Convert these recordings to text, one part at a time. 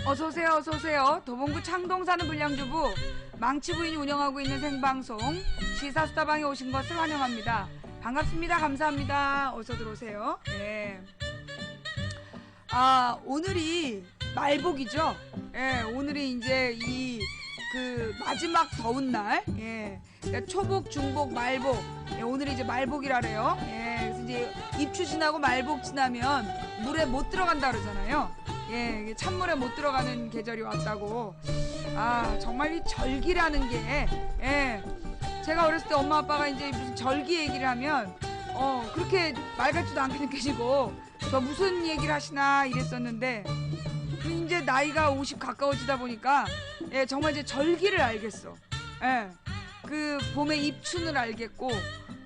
어서오세요, 어서오세요. 도봉구 창동 사는 불량주부 망치부인이 운영하고 있는 생방송 시사수다방에 오신 것을 환영합니다. 반갑습니다. 감사합니다. 어서 들어오세요. 예. 오늘이 말복이죠. 예, 오늘이 이제 마지막 더운 날. 예. 그러니까 초복, 중복, 말복. 예, 오늘이 이제 말복이라래요. 예. 그래서 이제 입추 지나고 말복 지나면 물에 못 들어간다 그러잖아요. 예, 찬물에 못 들어가는 계절이 왔다고. 정말 이 절기라는 게, 예. 제가 어렸을 때 엄마 아빠가 이제 무슨 절기 얘기를 하면, 그렇게 말 같지도 않게 느껴지고, 저 무슨 얘기를 하시나 이랬었는데, 이제 나이가 50 가까워지다 보니까, 예, 정말 이제 절기를 알겠어. 예. 그 봄의 입춘을 알겠고,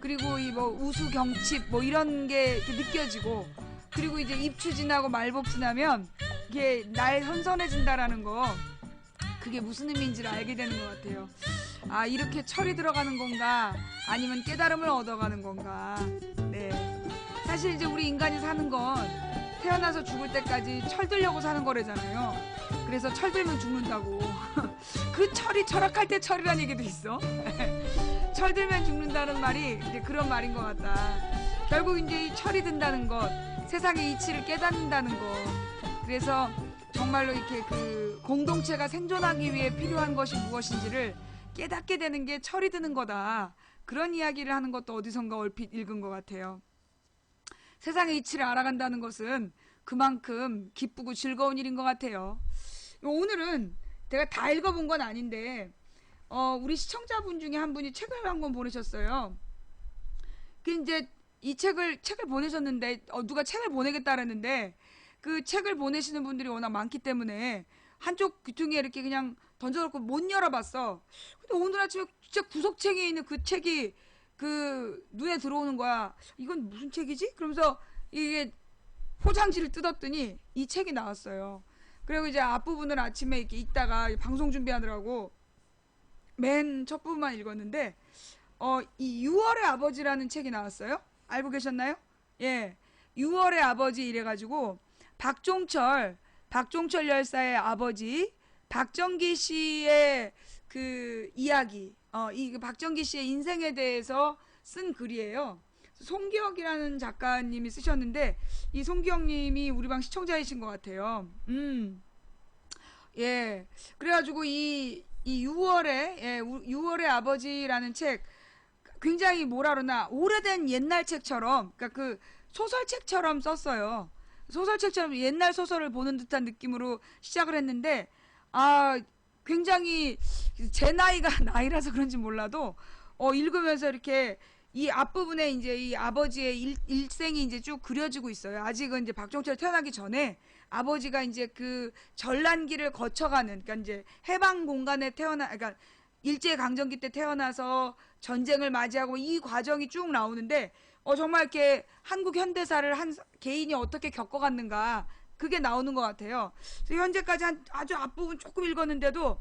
그리고 이 뭐 우수경칩 뭐 이런 게 이렇게 느껴지고, 그리고 이제 입추 지나고 말복 지나면 이게 날 선선해진다라는 거, 그게 무슨 의미인지를 알게 되는 것 같아요. 이렇게 철이 들어가는 건가, 아니면 깨달음을 얻어가는 건가. 네. 사실 이제 우리 인간이 사는 건 태어나서 죽을 때까지 철들려고 사는 거래잖아요. 그래서 철들면 죽는다고. 그 철이 철학할 때 철이란 얘기도 있어. 철들면 죽는다는 말이 이제 그런 말인 것 같다. 결국 이제 이 철이 든다는 것, 세상의 이치를 깨닫는다는 것. 그래서 정말로 이렇게 그 공동체가 생존하기 위해 필요한 것이 무엇인지를 깨닫게 되는 게 철이 드는 거다. 그런 이야기를 하는 것도 어디선가 얼핏 읽은 것 같아요. 세상의 이치를 알아간다는 것은 그만큼 기쁘고 즐거운 일인 것 같아요. 오늘은 제가 다 읽어본 건 아닌데, 우리 시청자분 중에 한 분이 책을 한 권 보내셨어요. 그 이제 이 책을 보내셨는데, 누가 책을 보내겠다 그랬는데, 그 책을 보내시는 분들이 워낙 많기 때문에 한쪽 귀퉁이에 이렇게 그냥 던져놓고 못 열어봤어. 근데 오늘 아침에 진짜 구석책에 있는 그 책이 그 눈에 들어오는 거야. 이건 무슨 책이지? 그러면서 이게 포장지를 뜯었더니 이 책이 나왔어요. 그리고 이제 앞부분을 아침에 이렇게 읽다가 방송 준비하느라고 맨 첫 부분만 읽었는데, 이 6월의 아버지라는 책이 나왔어요. 알고 계셨나요? 예. 6월의 아버지 이래가지고 박종철 열사의 아버지 박정기 씨의 그 이야기, 이 박정기 씨의 인생에 대해서 쓴 글이에요. 송기혁이라는 작가님이 쓰셨는데, 이 송기혁님이 우리 방 시청자이신 것 같아요. 예. 그래가지고 이 6월의 아버지라는 책, 굉장히 뭐라 그러나 오래된 옛날 책처럼, 그러니까 그 소설책처럼 썼어요. 소설책처럼 옛날 소설을 보는 듯한 느낌으로 시작을 했는데, 굉장히 제 나이가 나이라서 그런지 몰라도 읽으면서 이렇게 이 앞부분에 이제 이 아버지의 일생이 이제 쭉 그려지고 있어요. 아직은 이제 박종철 태어나기 전에 아버지가 이제 그 전란기를 거쳐가는, 그러니까 이제 해방 공간에 그러니까 일제강점기 때 태어나서 전쟁을 맞이하고 이 과정이 쭉 나오는데, 정말 이렇게 한국 현대사를 한 개인이 어떻게 겪어갔는가, 그게 나오는 것 같아요. 그래서 현재까지 아주 앞부분 조금 읽었는데도,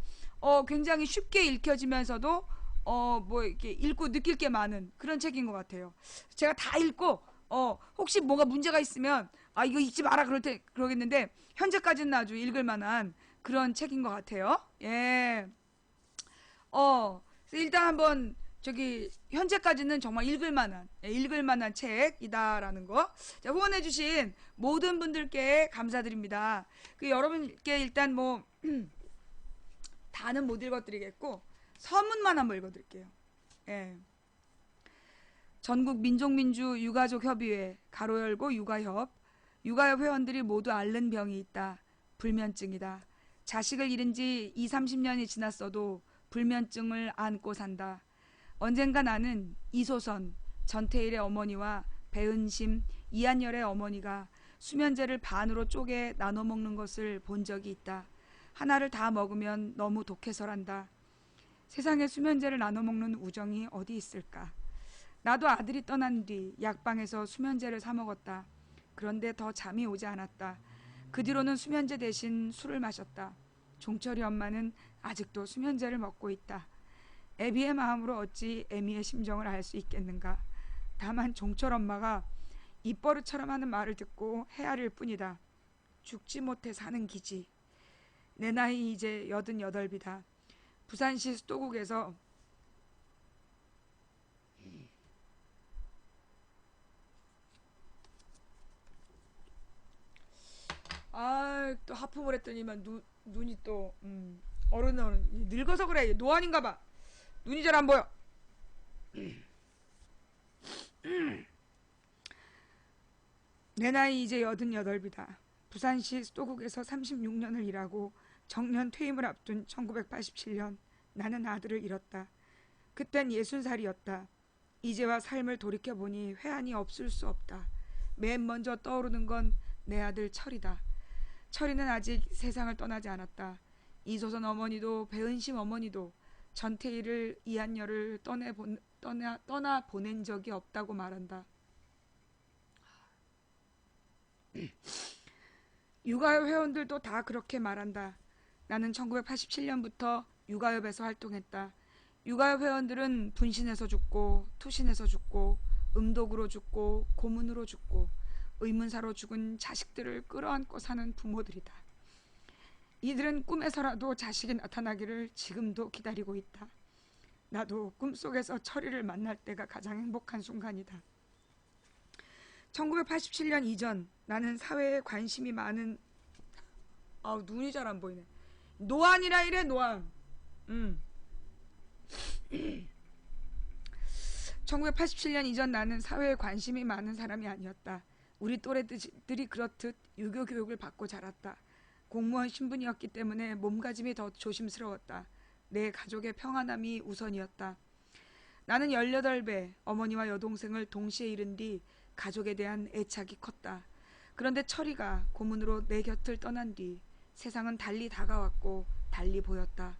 굉장히 쉽게 읽혀지면서도, 뭐 이렇게 읽고 느낄 게 많은 그런 책인 것 같아요. 제가 다 읽고, 혹시 뭐가 문제가 있으면, 이거 읽지 마라 그러겠는데, 현재까지는 아주 읽을 만한 그런 책인 것 같아요. 예. 일단 한번 현재까지는 정말 읽을 만한 책이다라는 거. 자, 후원해주신 모든 분들께 감사드립니다. 여러분께 일단 뭐 다는 못 읽어드리겠고 서문만 한번 읽어드릴게요. 예. 전국 민족민주 유가족 협의회 가로 열고 유가협 회원들이 모두 앓는 병이 있다. 불면증이다. 자식을 잃은 지 20-30년이 지났어도 불면증을 안고 산다. 언젠가 나는 이소선, 전태일의 어머니와 배은심, 이한열의 어머니가 수면제를 반으로 쪼개 나눠 먹는 것을 본 적이 있다. 하나를 다 먹으면 너무 독해서란다. 세상에 수면제를 나눠 먹는 우정이 어디 있을까? 나도 아들이 떠난 뒤 약방에서 수면제를 사 먹었다. 그런데 더 잠이 오지 않았다. 그 뒤로는 수면제 대신 술을 마셨다. 종철이 엄마는 아직도 수면제를 먹고 있다. 애비의 마음으로 어찌 애미의 심정을 알 수 있겠는가. 다만 종철 엄마가 입버릇처럼 하는 말을 듣고 헤아릴 뿐이다. 죽지 못해 사는 기지. 내 나이 이제 88이다. 부산시 수도국에서 또 하품을 했더니만 눈이 또 어른 늙어서 그래. 노안인가 봐. 눈이 잘 안 보여. 내 나이 이제 88이다. 부산시 수도국에서 36년을 일하고 정년 퇴임을 앞둔 1987년 나는 아들을 잃었다. 그땐 60살이었다. 이제와 삶을 돌이켜보니 회한이 없을 수 없다. 맨 먼저 떠오르는 건 내 아들 철이다. 철이는 아직 세상을 떠나지 않았다. 이소선 어머니도 배은심 어머니도 전태일을 이한열을 떠나 보낸 적이 없다고 말한다. 육아협 회원들도 다 그렇게 말한다. 나는 1987년부터 육아협에서 활동했다. 육아협 회원들은 분신해서 죽고 투신해서 죽고 음독으로 죽고 고문으로 죽고 의문사로 죽은 자식들을 끌어안고 사는 부모들이다. 이들은 꿈에서라도 자식이 나타나기를 지금도 기다리고 있다. 나도 꿈속에서 철이를 만날 때가 가장 행복한 순간이다. 1987년 이전 나는 사회에 관심이 많은 눈이 잘 안 보이네. 노안이라 이래 노안. 1987년 이전 나는 사회에 관심이 많은 사람이 아니었다. 우리 또래들이 그렇듯 유교 교육을 받고 자랐다. 공무원 신분이었기 때문에 몸가짐이 더 조심스러웠다. 내 가족의 평안함이 우선이었다. 나는 18배 어머니와 여동생을 동시에 잃은 뒤 가족에 대한 애착이 컸다. 그런데 철이가 고문으로 내 곁을 떠난 뒤 세상은 달리 다가왔고 달리 보였다.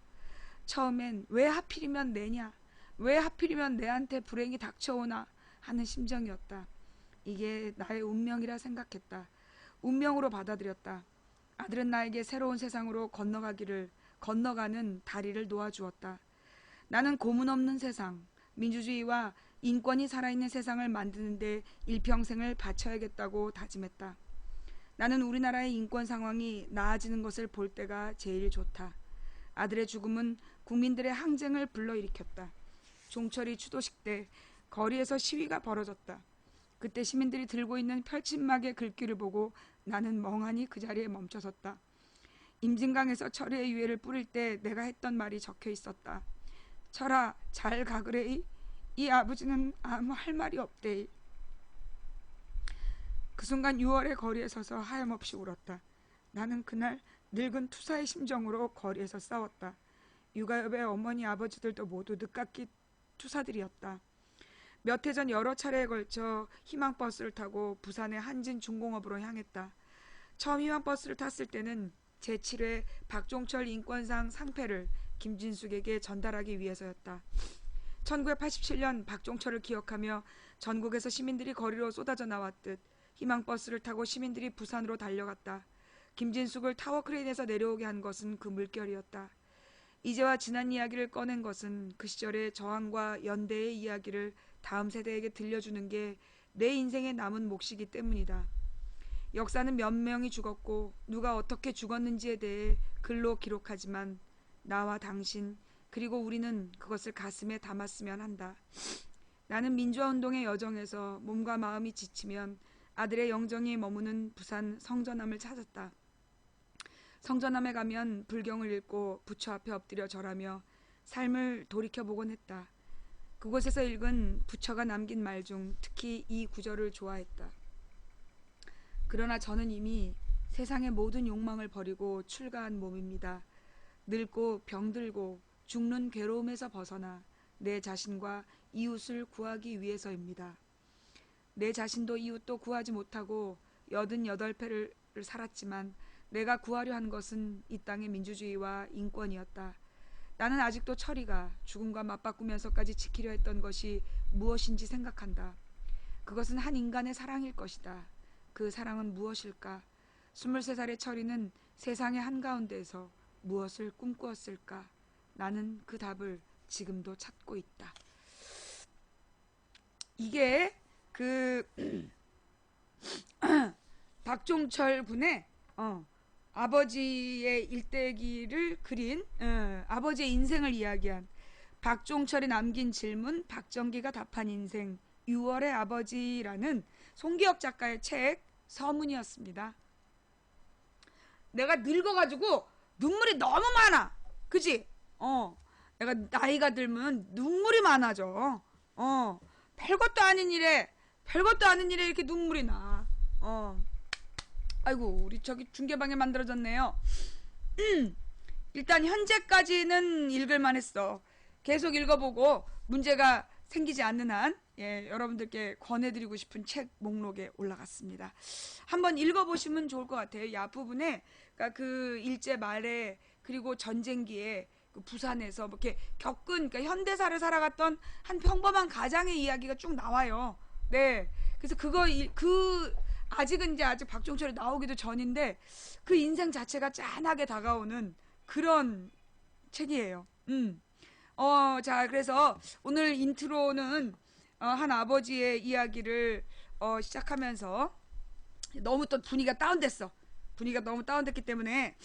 처음엔 왜 하필이면 내냐? 왜 하필이면 내한테 불행이 닥쳐오나? 하는 심정이었다. 이게 나의 운명이라 생각했다. 운명으로 받아들였다. 아들은 나에게 새로운 세상으로 건너가는 다리를 놓아주었다. 나는 고문 없는 세상, 민주주의와 인권이 살아있는 세상을 만드는데 일평생을 바쳐야겠다고 다짐했다. 나는 우리나라의 인권 상황이 나아지는 것을 볼 때가 제일 좋다. 아들의 죽음은 국민들의 항쟁을 불러일으켰다. 종철이 추도식 때 거리에서 시위가 벌어졌다. 그때 시민들이 들고 있는 펼친막의 글귀를 보고 나는 멍하니 그 자리에 멈춰섰다. 임진강에서 철의 유해를 뿌릴 때 내가 했던 말이 적혀 있었다. 철아, 잘 가그레이. 이 아버지는 아무 할 말이 없대이. 그 순간 6월의 거리에 서서 하염없이 울었다. 나는 그날 늙은 투사의 심정으로 거리에서 싸웠다. 육아협의 어머니 아버지들도 모두 늦깎이 투사들이었다. 몇 해 전 여러 차례에 걸쳐 희망버스를 타고 부산의 한진중공업으로 향했다. 처음 희망버스를 탔을 때는 제7회 박종철 인권상 상패를 김진숙에게 전달하기 위해서였다. 1987년 박종철을 기억하며 전국에서 시민들이 거리로 쏟아져 나왔듯 희망버스를 타고 시민들이 부산으로 달려갔다. 김진숙을 타워 크레인에서 내려오게 한 것은 그 물결이었다. 이제와 지난 이야기를 꺼낸 것은 그 시절의 저항과 연대의 이야기를 다음 세대에게 들려주는 게 내 인생의 남은 몫이기 때문이다. 역사는 몇 명이 죽었고 누가 어떻게 죽었는지에 대해 글로 기록하지만 나와 당신 그리고 우리는 그것을 가슴에 담았으면 한다. 나는 민주화운동의 여정에서 몸과 마음이 지치면 아들의 영정이 머무는 부산 성전함을 찾았다. 성전함에 가면 불경을 읽고 부처 앞에 엎드려 절하며 삶을 돌이켜보곤 했다. 그곳에서 읽은 부처가 남긴 말 중 특히 이 구절을 좋아했다. 그러나 저는 이미 세상의 모든 욕망을 버리고 출가한 몸입니다. 늙고 병들고 죽는 괴로움에서 벗어나 내 자신과 이웃을 구하기 위해서입니다. 내 자신도 이웃도 구하지 못하고 88패를 살았지만 내가 구하려 한 것은 이 땅의 민주주의와 인권이었다. 나는 아직도 철이가 죽음과 맞바꾸면서까지 지키려 했던 것이 무엇인지 생각한다. 그것은 한 인간의 사랑일 것이다. 그 사랑은 무엇일까? 23살의 철이는 세상의 한가운데에서 무엇을 꿈꾸었을까? 나는 그 답을 지금도 찾고 있다. 이게 박종철 군의 아버지의 일대기를 그린 아버지의 인생을 이야기한 박종철이 남긴 질문 박정기가 답한 인생 6월의 아버지라는 송기혁 작가의 책 서문이었습니다. 내가 늙어가지고 눈물이 너무 많아. 그지? 내가 나이가 들면 눈물이 많아져. 별것도 아닌 일에 이렇게 눈물이 나. 아이고, 우리 저기 중계방에 만들어졌네요. 일단 현재까지는 읽을만 했어. 계속 읽어보고 문제가 생기지 않는 한 여러분들께 권해드리고 싶은 책 목록에 올라갔습니다. 한번 읽어보시면 좋을 것 같아요. 이 앞부분에 그러니까 그 일제 말에 그리고 전쟁기에 그 부산에서 뭐 이렇게 겪은 그러니까 현대사를 살아갔던 한 평범한 가장의 이야기가 쭉 나와요. 네, 그래서 아직은 이제 아직 박종철이 나오기도 전인데 그 인생 자체가 짠하게 다가오는 그런 책이에요. 자, 그래서 오늘 인트로는 한 아버지의 이야기를 시작하면서 너무 또 분위기가 다운됐어. 분위기가 너무 다운됐기 때문에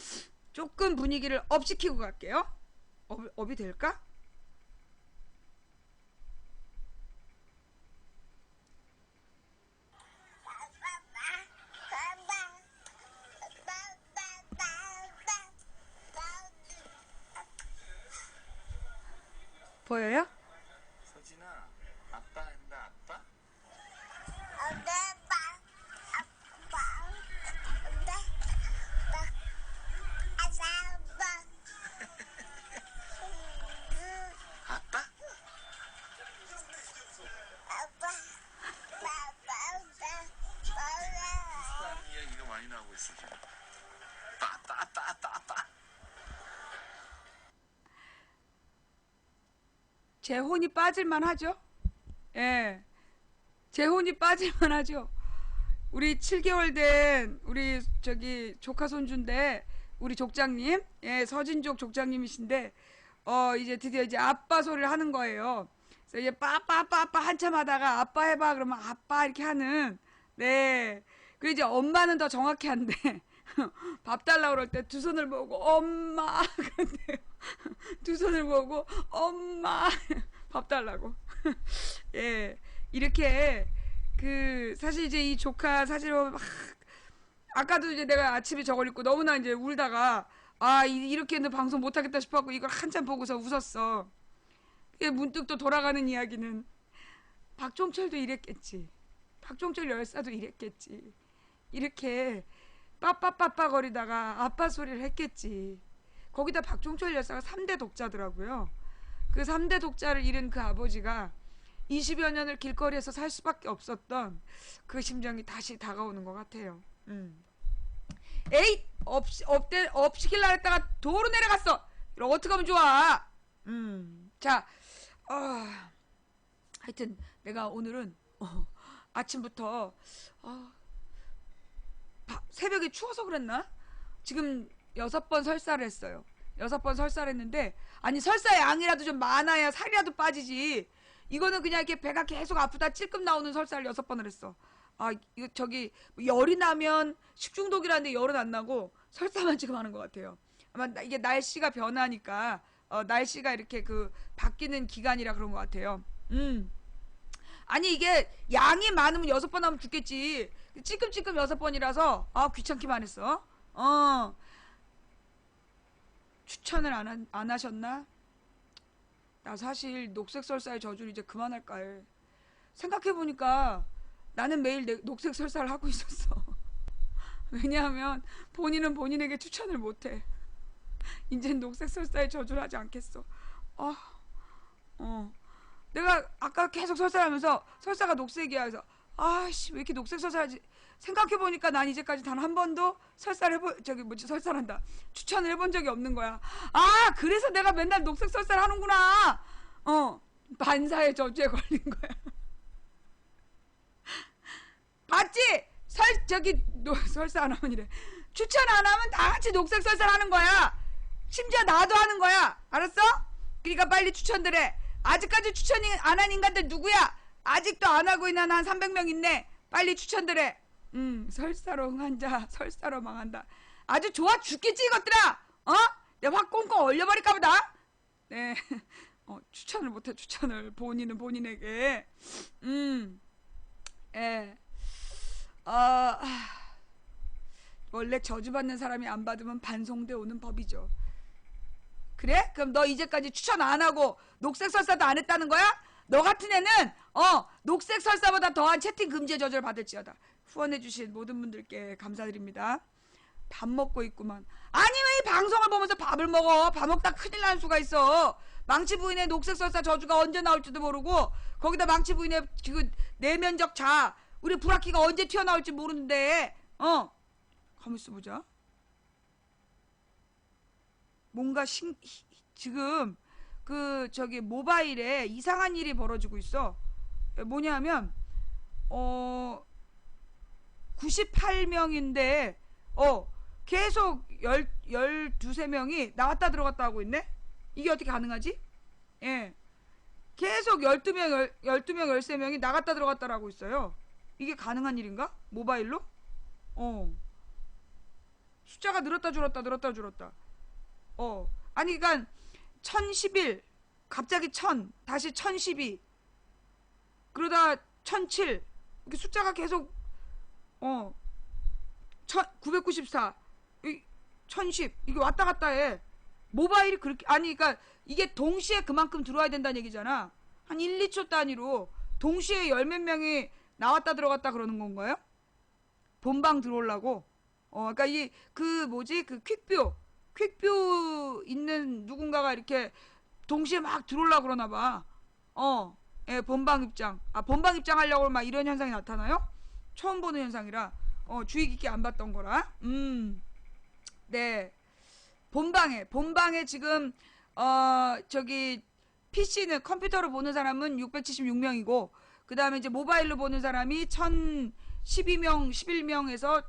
조금 분위기를 업 시키고 갈게요. 업이 될까? 보여요? 서진아, 아빠 한다, 아빠? 아빠? 비슷한 이야기가 많이 나오고 있어, 지금. 아빠. 제 혼이 빠질만 하죠? 예. 제 혼이 빠질만 하죠? 우리 7개월 된 우리 저기 조카 손주인데 우리 족장님, 서진족 족장님이신데 이제 드디어 이제 아빠 소리를 하는 거예요. 그래서 이제 빠빠 한참 하다가 아빠 해봐 그러면 아빠 이렇게 하는. 네. 그리고 이제 엄마는 더 정확히 한대. 밥 달라고 그럴 때 두 손을 보고 엄마 그런데요. 두 손을 보고 엄마 밥 달라고. 예, 이렇게 사실 이제 이 조카 사진을 막 아까도 이제 내가 아침에 저걸 읽고 너무나 이제 울다가 이렇게는 방송 못하겠다 싶어갖고 이걸 한참 보고서 웃었어. 문득 또 돌아가는 이야기는 박종철도 이랬겠지. 박종철 열사도 이랬겠지. 이렇게 빠빠빠빠 거리다가 아빠 소리를 했겠지. 거기다 박종철 열사가 3대 독자더라고요. 그 3대 독자를 잃은 그 아버지가 20여 년을 길거리에서 살 수밖에 없었던 그 심정이 다시 다가오는 것 같아요. 에잇! 업 시킬라 했다가 도로 내려갔어! 이거 어떻게 하면 좋아? 자, 하여튼 내가 오늘은 아침부터 새벽에 추워서 그랬나? 지금 6번 설사를 했어요. 6번 설사를 했는데 아니 설사 양이라도 좀 많아야 살이라도 빠지지. 이거는 그냥 이렇게 배가 계속 아프다 찔끔 나오는 설사를 6번을 했어. 이거 저기 열이 나면 식중독이라는데 열은 안 나고 설사만 지금 하는 것 같아요. 아마 이게 날씨가 변하니까 날씨가 이렇게 바뀌는 기간이라 그런 것 같아요. 아니 이게 양이 많으면 6번 하면 죽겠지. 찔끔찔끔 6번이라서 귀찮기만 했어. 추천을 안 하셨나? 나 사실 녹색설사의 저주를 이제 그만할까 해. 생각해보니까 나는 매일 녹색설사를 하고 있었어. 왜냐하면 본인은 본인에게 추천을 못해. 이젠 녹색설사의 저주를 하지 않겠어. 내가 아까 계속 설사를 하면서 설사가 녹색이야. 그래서 왜 이렇게 녹색설사하지? 생각해보니까 난 이제까지 단 한 번도 설사란다. 추천을 해본 적이 없는 거야. 그래서 내가 맨날 녹색 설사를 하는구나. 반사의 저주에 걸린 거야. 봤지? 설사 안 하면 이래. 추천 안 하면 다 같이 녹색 설사를 하는 거야. 심지어 나도 하는 거야. 알았어? 그러니까 빨리 추천들 해. 아직까지 추천 안 한 인간들 누구야? 아직도 안 하고 있는 한 300명 있네. 빨리 추천들 해. 설사로 응한 자 설사로 망한다. 아주 좋아 죽겠지 이것들아. 내가 확 꽁꽁 얼려버릴까 보다. 네. 추천을 못해. 추천을 본인은 본인에게. 예. 원래 저주받는 사람이 안 받으면 반송돼 오는 법이죠. 그래? 그럼 너 이제까지 추천 안 하고 녹색 설사도 안 했다는 거야? 너 같은 애는 녹색 설사보다 더한 채팅 금지의 저주를 받을지어다. 후원해주신 모든 분들께 감사드립니다. 밥 먹고 있구만. 아니 왜 이 방송을 보면서 밥을 먹어? 밥 먹다 큰일 날 수가 있어. 망치 부인의 녹색 설사 저주가 언제 나올지도 모르고 거기다 망치 부인의 그 내면적 자아 우리 브라키가 언제 튀어나올지 모르는데 가만 있어보자. 뭔가 지금 그 저기 모바일에 이상한 일이 벌어지고 있어. 뭐냐면 98명인데 계속 12~13명이 나왔다 들어갔다 하고 있네? 이게 어떻게 가능하지? 예. 계속 12명, 13명이 나갔다 들어갔다 하고 있어요. 이게 가능한 일인가? 모바일로? 숫자가 늘었다 줄었다 늘었다 줄었다. 아니 그러니까 1011 갑자기 1000 다시 1012 그러다 1007 이렇게 숫자가 계속 994 1010 이게 왔다 갔다 해. 모바일이 그렇게 아니 그러니까 이게 동시에 그만큼 들어와야 된다는 얘기잖아. 한 1, 2초 단위로 동시에 열 몇 명이 나왔다 들어갔다 그러는 건가요? 본방 들어오려고. 그러니까 이 그 뭐지 그 퀵뷰 있는 누군가가 이렇게 동시에 막 들어오려고 그러나 봐. 예, 본방 입장. 본방 입장 하려고 막 이런 현상이 나타나요? 처음 보는 현상이라 주의 깊게 안 봤던 거라. 네. 본방에 지금 저기 PC는 컴퓨터로 보는 사람은 676명이고 그 다음에 이제 모바일로 보는 사람이 1012명 11명에서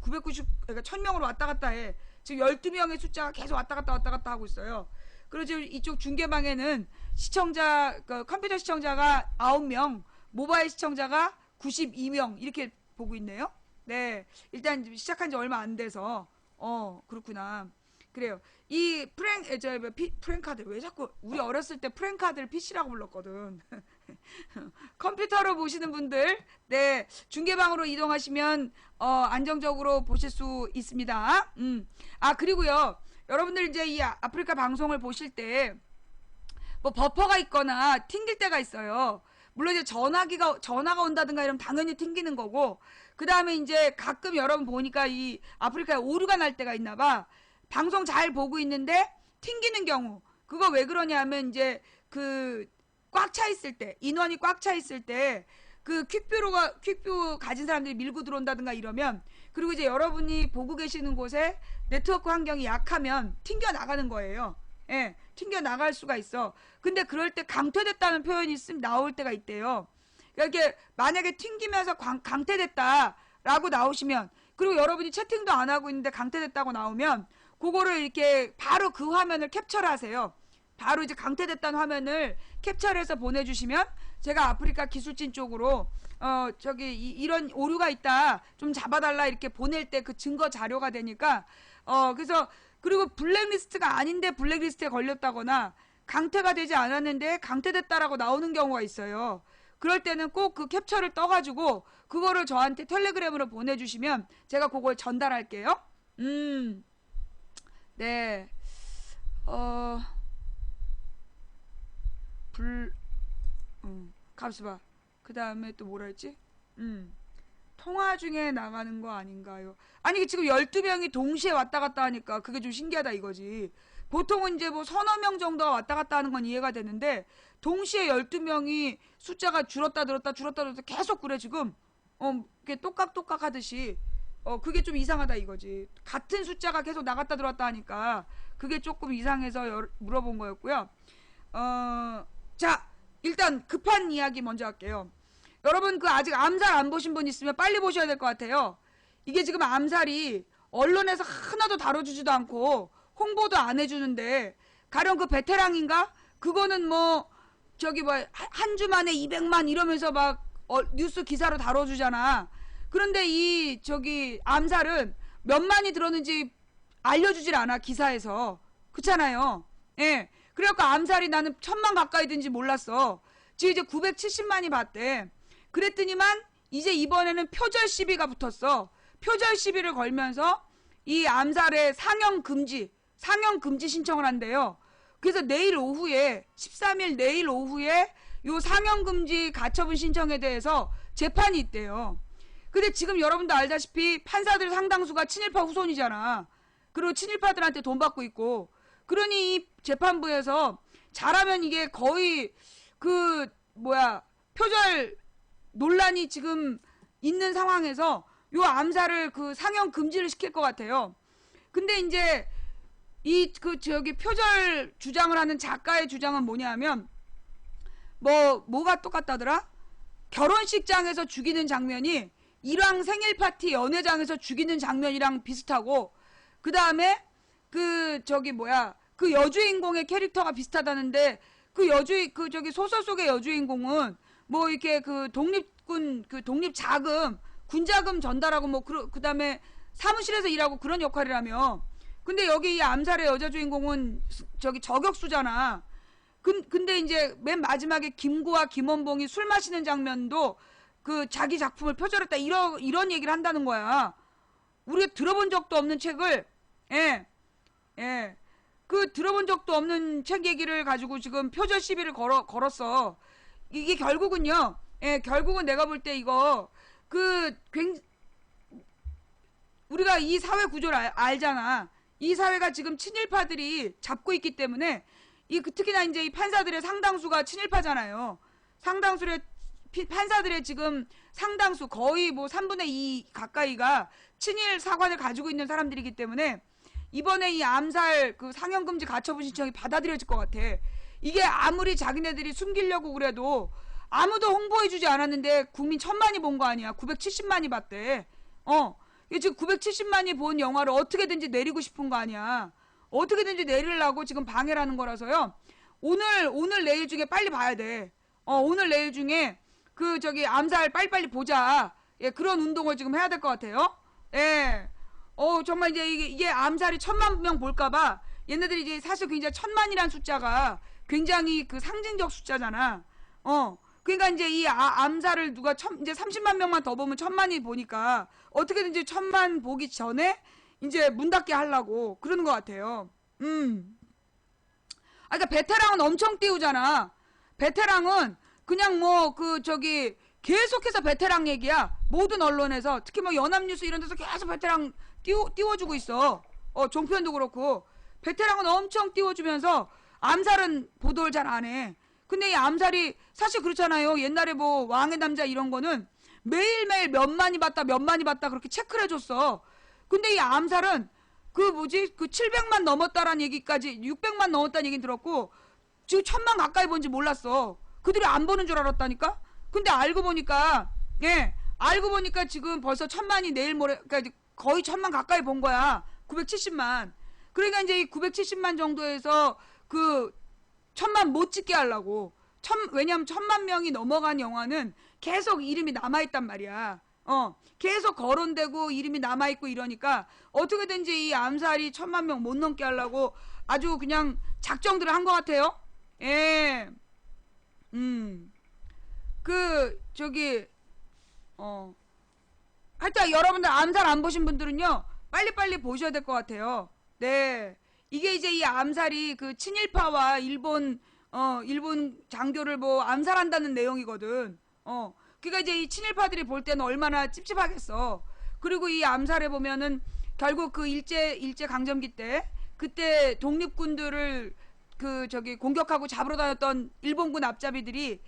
990 그러니까 1000명으로 왔다 갔다 해. 지금 12명의 숫자가 계속 왔다 갔다 하고 있어요. 그리고 지금 이쪽 중계방에는 시청자 컴퓨터 시청자가 9명 모바일 시청자가 92명 이렇게 보고 있네요. 네, 일단 시작한 지 얼마 안 돼서 그렇구나. 그래요. 이 프랭카드 왜 자꾸 우리 어렸을 때 프랭카드를 PC라고 불렀거든. 컴퓨터로 보시는 분들 네 중계방으로 이동하시면 안정적으로 보실 수 있습니다. 그리고요 여러분들 이제 이 아프리카 방송을 보실 때 뭐 버퍼가 있거나 튕길 때가 있어요. 물론 이제 전화가 온다든가 이러면 당연히 튕기는 거고 그 다음에 이제 가끔 여러분 보니까 이 아프리카에 오류가 날 때가 있나 봐. 방송 잘 보고 있는데 튕기는 경우 그거 왜 그러냐면 이제 그 꽉 차 있을 때 인원이 꽉 차 있을 때 그 퀵뷰 가진 사람들이 밀고 들어온다든가 이러면 그리고 이제 여러분이 보고 계시는 곳에 네트워크 환경이 약하면 튕겨 나가는 거예요. 예, 튕겨 나갈 수가 있어. 근데 그럴 때 강퇴됐다는 표현이 나올 때가 있대요. 그러니까 이렇게 만약에 튕기면서 강퇴됐다라고 나오시면 그리고 여러분이 채팅도 안 하고 있는데 강퇴됐다고 나오면 그거를 이렇게 바로 그 화면을 캡처를 하세요. 바로 이제 강퇴됐다는 화면을 캡처를 해서 보내주시면 제가 아프리카 기술진 쪽으로 이런 오류가 있다 좀 잡아달라 이렇게 보낼 때 그 증거 자료가 되니까 그래서 그리고 블랙리스트가 아닌데 블랙리스트에 걸렸다거나 강퇴가 되지 않았는데 강퇴됐다라고 나오는 경우가 있어요. 그럴 때는 꼭 그 캡처를 떠가지고 그거를 저한테 텔레그램으로 보내주시면 제가 그걸 전달할게요. 네. 값봐. 그 다음에 또 뭐라 했지? 통화 중에 나가는 거 아닌가요? 아니 지금 12명이 동시에 왔다 갔다 하니까 그게 좀 신기하다 이거지. 보통은 이제 뭐 서너 명 정도가 왔다 갔다 하는 건 이해가 되는데 동시에 12명이 숫자가 줄었다 늘었다 계속 그래 지금. 그게 똑깍똑깍 하듯이 그게 좀 이상하다 이거지. 같은 숫자가 계속 나갔다 들어왔다 하니까 그게 조금 이상해서 물어본 거였고요. 자, 일단 급한 이야기 먼저 할게요. 여러분 그 아직 암살 안 보신 분 있으면 빨리 보셔야 될 것 같아요. 이게 지금 암살이 언론에서 하나도 다뤄주지도 않고 홍보도 안 해주는데 가령 그 베테랑인가? 그거는 뭐 저기 뭐 한 주 만에 200만 이러면서 막 뉴스 기사로 다뤄주잖아. 그런데 이 저기 암살은 몇만이 들었는지 알려주질 않아, 기사에서. 그렇잖아요. 예. 그래갖고 암살이 나는 1000만 가까이 된지 몰랐어. 지금 이제 970만이 봤대. 그랬더니만 이제 이번에는 표절 시비가 붙었어. 표절 시비를 걸면서 이 암살의 상영 금지 신청을 한대요. 그래서 내일 오후에 13일 내일 오후에 요 상영 금지 가처분 신청에 대해서 재판이 있대요. 근데 지금 여러분도 알다시피 판사들 상당수가 친일파 후손이잖아. 그리고 친일파들한테 돈 받고 있고. 그러니 이 재판부에서 잘하면 이게 거의 표절 논란이 지금 있는 상황에서 요 암살을 상영 금지를 시킬 것 같아요. 근데 이제 표절 주장을 하는 작가의 주장은 뭐냐면 뭐가 똑같다더라? 결혼식장에서 죽이는 장면이 일왕 생일 파티 연회장에서 죽이는 장면이랑 비슷하고, 그 다음에 여주인공의 캐릭터가 비슷하다는데, 소설 속의 여주인공은 이렇게 독립 자금, 군자금 전달하고 그 다음에 사무실에서 일하고 그런 역할이라며. 근데 여기 이 암살의 여자 주인공은 저격수잖아. 근데 이제 맨 마지막에 김구와 김원봉이 술 마시는 장면도 자기 작품을 표절했다, 이런 얘기를 한다는 거야. 우리가 들어본 적도 없는 책을, 들어본 적도 없는 책 얘기를 가지고 지금 표절 시비를 걸었어. 이게 결국은요, 결국은 내가 볼 때 이거, 우리가 이 사회 구조를 알잖아. 이 사회가 지금 친일파들이 잡고 있기 때문에, 특히나 이제 이 판사들의 상당수가 친일파잖아요. 판사들의 지금 상당수, 거의 3분의 2 가까이가 친일 사관을 가지고 있는 사람들이기 때문에, 이번에 이 암살 상영금지 가처분 신청이 받아들여질 것 같아. 이게 아무리 자기네들이 숨기려고 그래도 아무도 홍보해주지 않았는데 국민 1000만이 본 거 아니야. 970만이 봤대. 지금 970만이 본 영화를 어떻게든지 내리고 싶은 거 아니야. 어떻게든지 내리려고 지금 방해를 하는 거라서요. 오늘 내일 중에 빨리 봐야 돼. 오늘 내일 중에 암살 빨리빨리 보자. 예, 그런 운동을 지금 해야 될 것 같아요. 예. 정말 이제 이게 암살이 1000만 명 볼까봐 얘네들이 이제 사실 굉장히 1000만이라는 숫자가 굉장히 상징적 숫자잖아. 그러니까 이제 이 암살을 누가 이제 30만 명만 더 보면 1000만이 보니까 어떻게든지 1000만 보기 전에 이제 문 닫게 하려고 그러는 것 같아요. 그러니까 베테랑은 엄청 띄우잖아. 베테랑은 그냥 계속해서 베테랑 얘기야. 모든 언론에서 특히 연합뉴스 이런 데서 계속 베테랑 띄워주고 있어. 종편도 그렇고. 베테랑은 엄청 띄워주면서 암살은 보도를 잘 안 해. 근데 이 암살이 사실 그렇잖아요. 옛날에 왕의 남자 이런 거는 매일매일 몇만이 봤다 그렇게 체크를 해줬어. 근데 이 암살은 700만 넘었다라는 얘기까지 600만 넘었다는 얘기는 들었고 지금 1000만 가까이 본지 몰랐어. 그들이 안 보는 줄 알았다니까. 근데 알고 보니까 지금 벌써 1000만이 내일 모레, 그러니까 거의 1000만 가까이 본 거야. 970만. 그러니까 이제 이 970만 정도에서 1000만 못 찍게 하려고. 왜냐면 1000만 명이 넘어간 영화는 계속 이름이 남아있단 말이야. 계속 거론되고 이름이 남아있고 이러니까 어떻게든지 이 암살이 1000만 명 못 넘게 하려고 아주 그냥 작정들을 한 것 같아요. 예. 하여튼 여러분들 암살 안 보신 분들은요, 빨리빨리 보셔야 될 것 같아요. 네. 이게 이제 이 암살이 친일파와 일본 장교를 암살한다는 내용이거든. 그러니까 이제 이 친일파들이 볼 때는 얼마나 찝찝하겠어. 그리고 이 암살에 보면은 결국 일제 강점기 때 그때 독립군들을 공격하고 잡으러 다녔던 일본군 앞잡이들이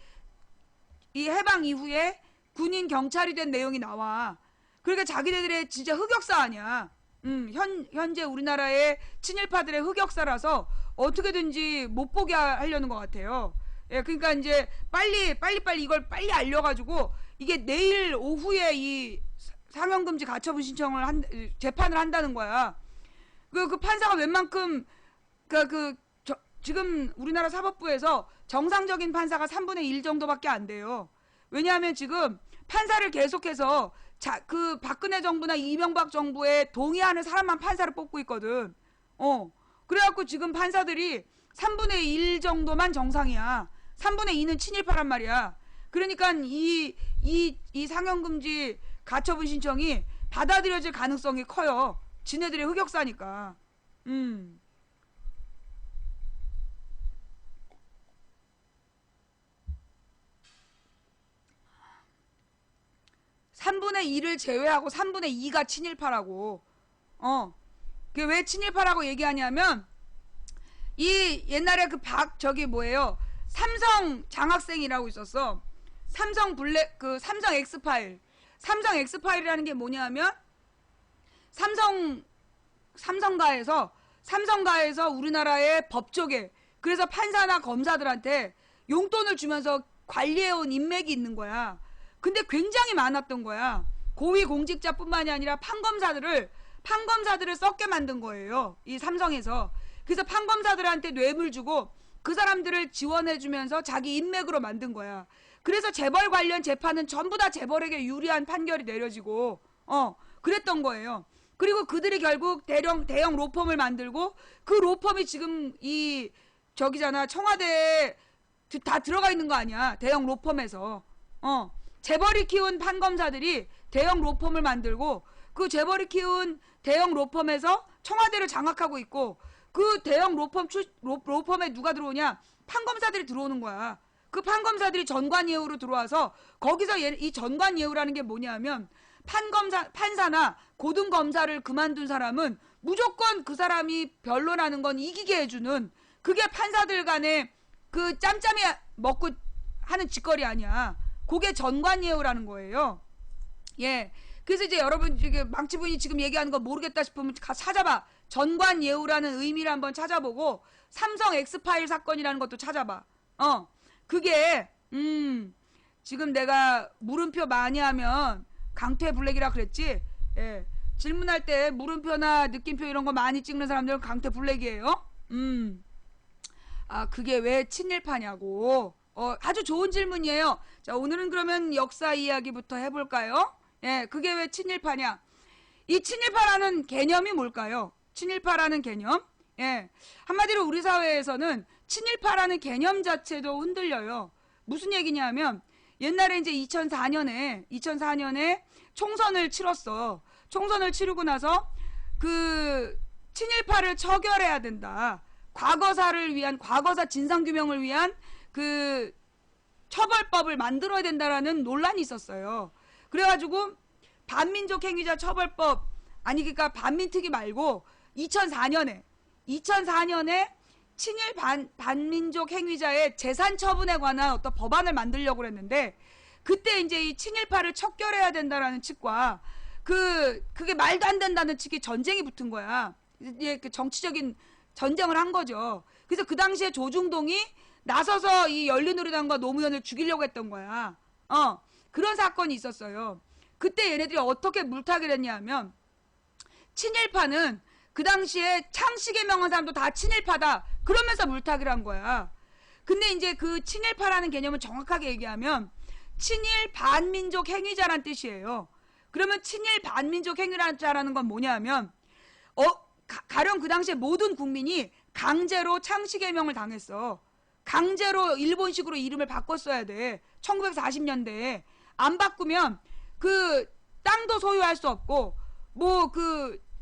이 해방 이후에 군인 경찰이 된 내용이 나와. 그러니까 자기네들의 진짜 흑역사 아니야. 현재 우리나라의 친일파들의 흑역사라서 어떻게든지 못 보게 하려는 것 같아요. 예, 그러니까 이제 빨리 이걸 빨리 알려가지고 이게 내일 오후에 이 상영금지 가처분 신청을 재판을 한다는 거야. 그 판사가 웬만큼 지금 우리나라 사법부에서 정상적인 판사가 3분의 1 정도밖에 안 돼요. 왜냐하면 지금 판사를 계속해서 그 박근혜 정부나 이명박 정부에 동의하는 사람만 판사를 뽑고 있거든. 그래갖고 지금 판사들이 3분의 1 정도만 정상이야. 3분의 2는 친일파란 말이야. 그러니까 이 상영금지 가처분 신청이 받아들여질 가능성이 커요. 지네들의 흑역사니까. 3분의 1을 제외하고 3분의 2가 친일파라고. 그게 왜 친일파라고 얘기하냐면 이 옛날에 저기 뭐예요? 삼성 장학생이라고 있었어. 삼성 엑스파일. 삼성 엑스파일이라는 게 뭐냐면 삼성가에서 우리나라의 법조계, 그래서 판사나 검사들한테 용돈을 주면서 관리해온 인맥이 있는 거야. 근데 굉장히 많았던 거야. 고위 공직자뿐만이 아니라 판검사들을 썩게 만든 거예요. 이 삼성에서. 그래서 판검사들한테 뇌물 주고 그 사람들을 지원해주면서 자기 인맥으로 만든 거야. 그래서 재벌 관련 재판은 전부 다 재벌에게 유리한 판결이 내려지고 그랬던 거예요. 그리고 그들이 결국 대형 로펌을 만들고 그 로펌이 지금 저기잖아, 청와대에 다 들어가 있는 거 아니야. 대형 로펌에서. 재벌이 키운 판검사들이 대형 로펌을 만들고 그 재벌이 키운 대형 로펌에서 청와대를 장악하고 있고 그 대형 로펌에 누가 들어오냐? 판검사들이 들어오는 거야. 그 판검사들이 전관예우로 들어와서 거기서 이 전관예우라는 게 뭐냐면 판사나 고등검사를 그만둔 사람은 무조건 그 사람이 변론하는 건 이기게 해주는, 그게 판사들 간에 그 짬짬이 먹고 하는 짓거리 아니야. 그게 전관예우라는 거예요. 예. 그래서 이제 여러분 망치분이 지금 얘기하는 거 모르겠다 싶으면 찾아봐. 전관예우라는 의미를 한번 찾아보고 삼성 엑스파일 사건이라는 것도 찾아봐. 그게 지금 내가 물음표 많이 하면 강퇴블랙이라 그랬지. 예. 질문할 때 물음표나 느낌표 이런 거 많이 찍는 사람들은 강퇴블랙이에요. 그게 왜 친일파냐고. 아주 좋은 질문이에요. 자, 오늘은 그러면 역사 이야기부터 해볼까요? 예, 그게 왜 친일파냐? 이 친일파라는 개념이 뭘까요? 친일파라는 개념? 예, 한마디로 우리 사회에서는 친일파라는 개념 자체도 흔들려요. 무슨 얘기냐면 옛날에 이제 2004년에 총선을 치렀어. 총선을 치르고 나서 그 친일파를 처결해야 된다. 과거사 진상규명을 위한 그 처벌법을 만들어야 된다라는 논란이 있었어요. 그래가지고 반민족 행위자 처벌법, 그러니까 반민특위 말고 2004년에 친일 반민족 행위자의 재산 처분에 관한 어떤 법안을 만들려고 했는데 그때 이제 이 친일파를 척결해야 된다라는 측과 그게 말도 안 된다는 측이 전쟁이 붙은 거야. 그 정치적인 전쟁을 한 거죠. 그래서 그 당시에 조중동이 나서서 이 열린우리당과 노무현을 죽이려고 했던 거야. 그런 사건이 있었어요. 그때 얘네들이 어떻게 물타기를 했냐면 친일파는 그 당시에 창씨개명한 사람도 다 친일파다 그러면서 물타기를 한 거야. 근데 이제 그 친일파라는 개념은 정확하게 얘기하면 친일 반민족 행위자란 뜻이에요. 그러면 친일 반민족 행위자라는 건 뭐냐면 가령 그 당시에 모든 국민이 강제로 창씨개명을 당했어. 강제로 일본식으로 이름을 바꿨어야 돼. 1940년대에. 안 바꾸면 그 땅도 소유할 수 없고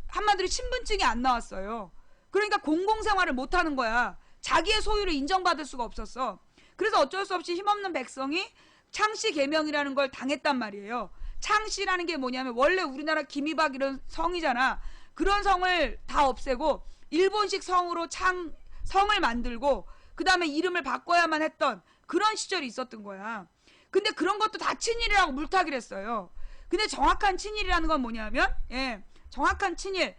한마디로 신분증이 안 나왔어요. 그러니까 공공생활을 못하는 거야. 자기의 소유를 인정받을 수가 없었어. 그래서 어쩔 수 없이 힘없는 백성이 창씨 개명이라는 걸 당했단 말이에요. 창씨라는 게 뭐냐면 원래 우리나라 김이박 이런 성이잖아. 그런 성을 다 없애고 일본식 성으로 성을 만들고 그 다음에 이름을 바꿔야만 했던 그런 시절이 있었던 거야. 근데 그런 것도 다 친일이라고 물타기를 했어요. 근데 정확한 친일이라는 건 뭐냐면 정확한 친일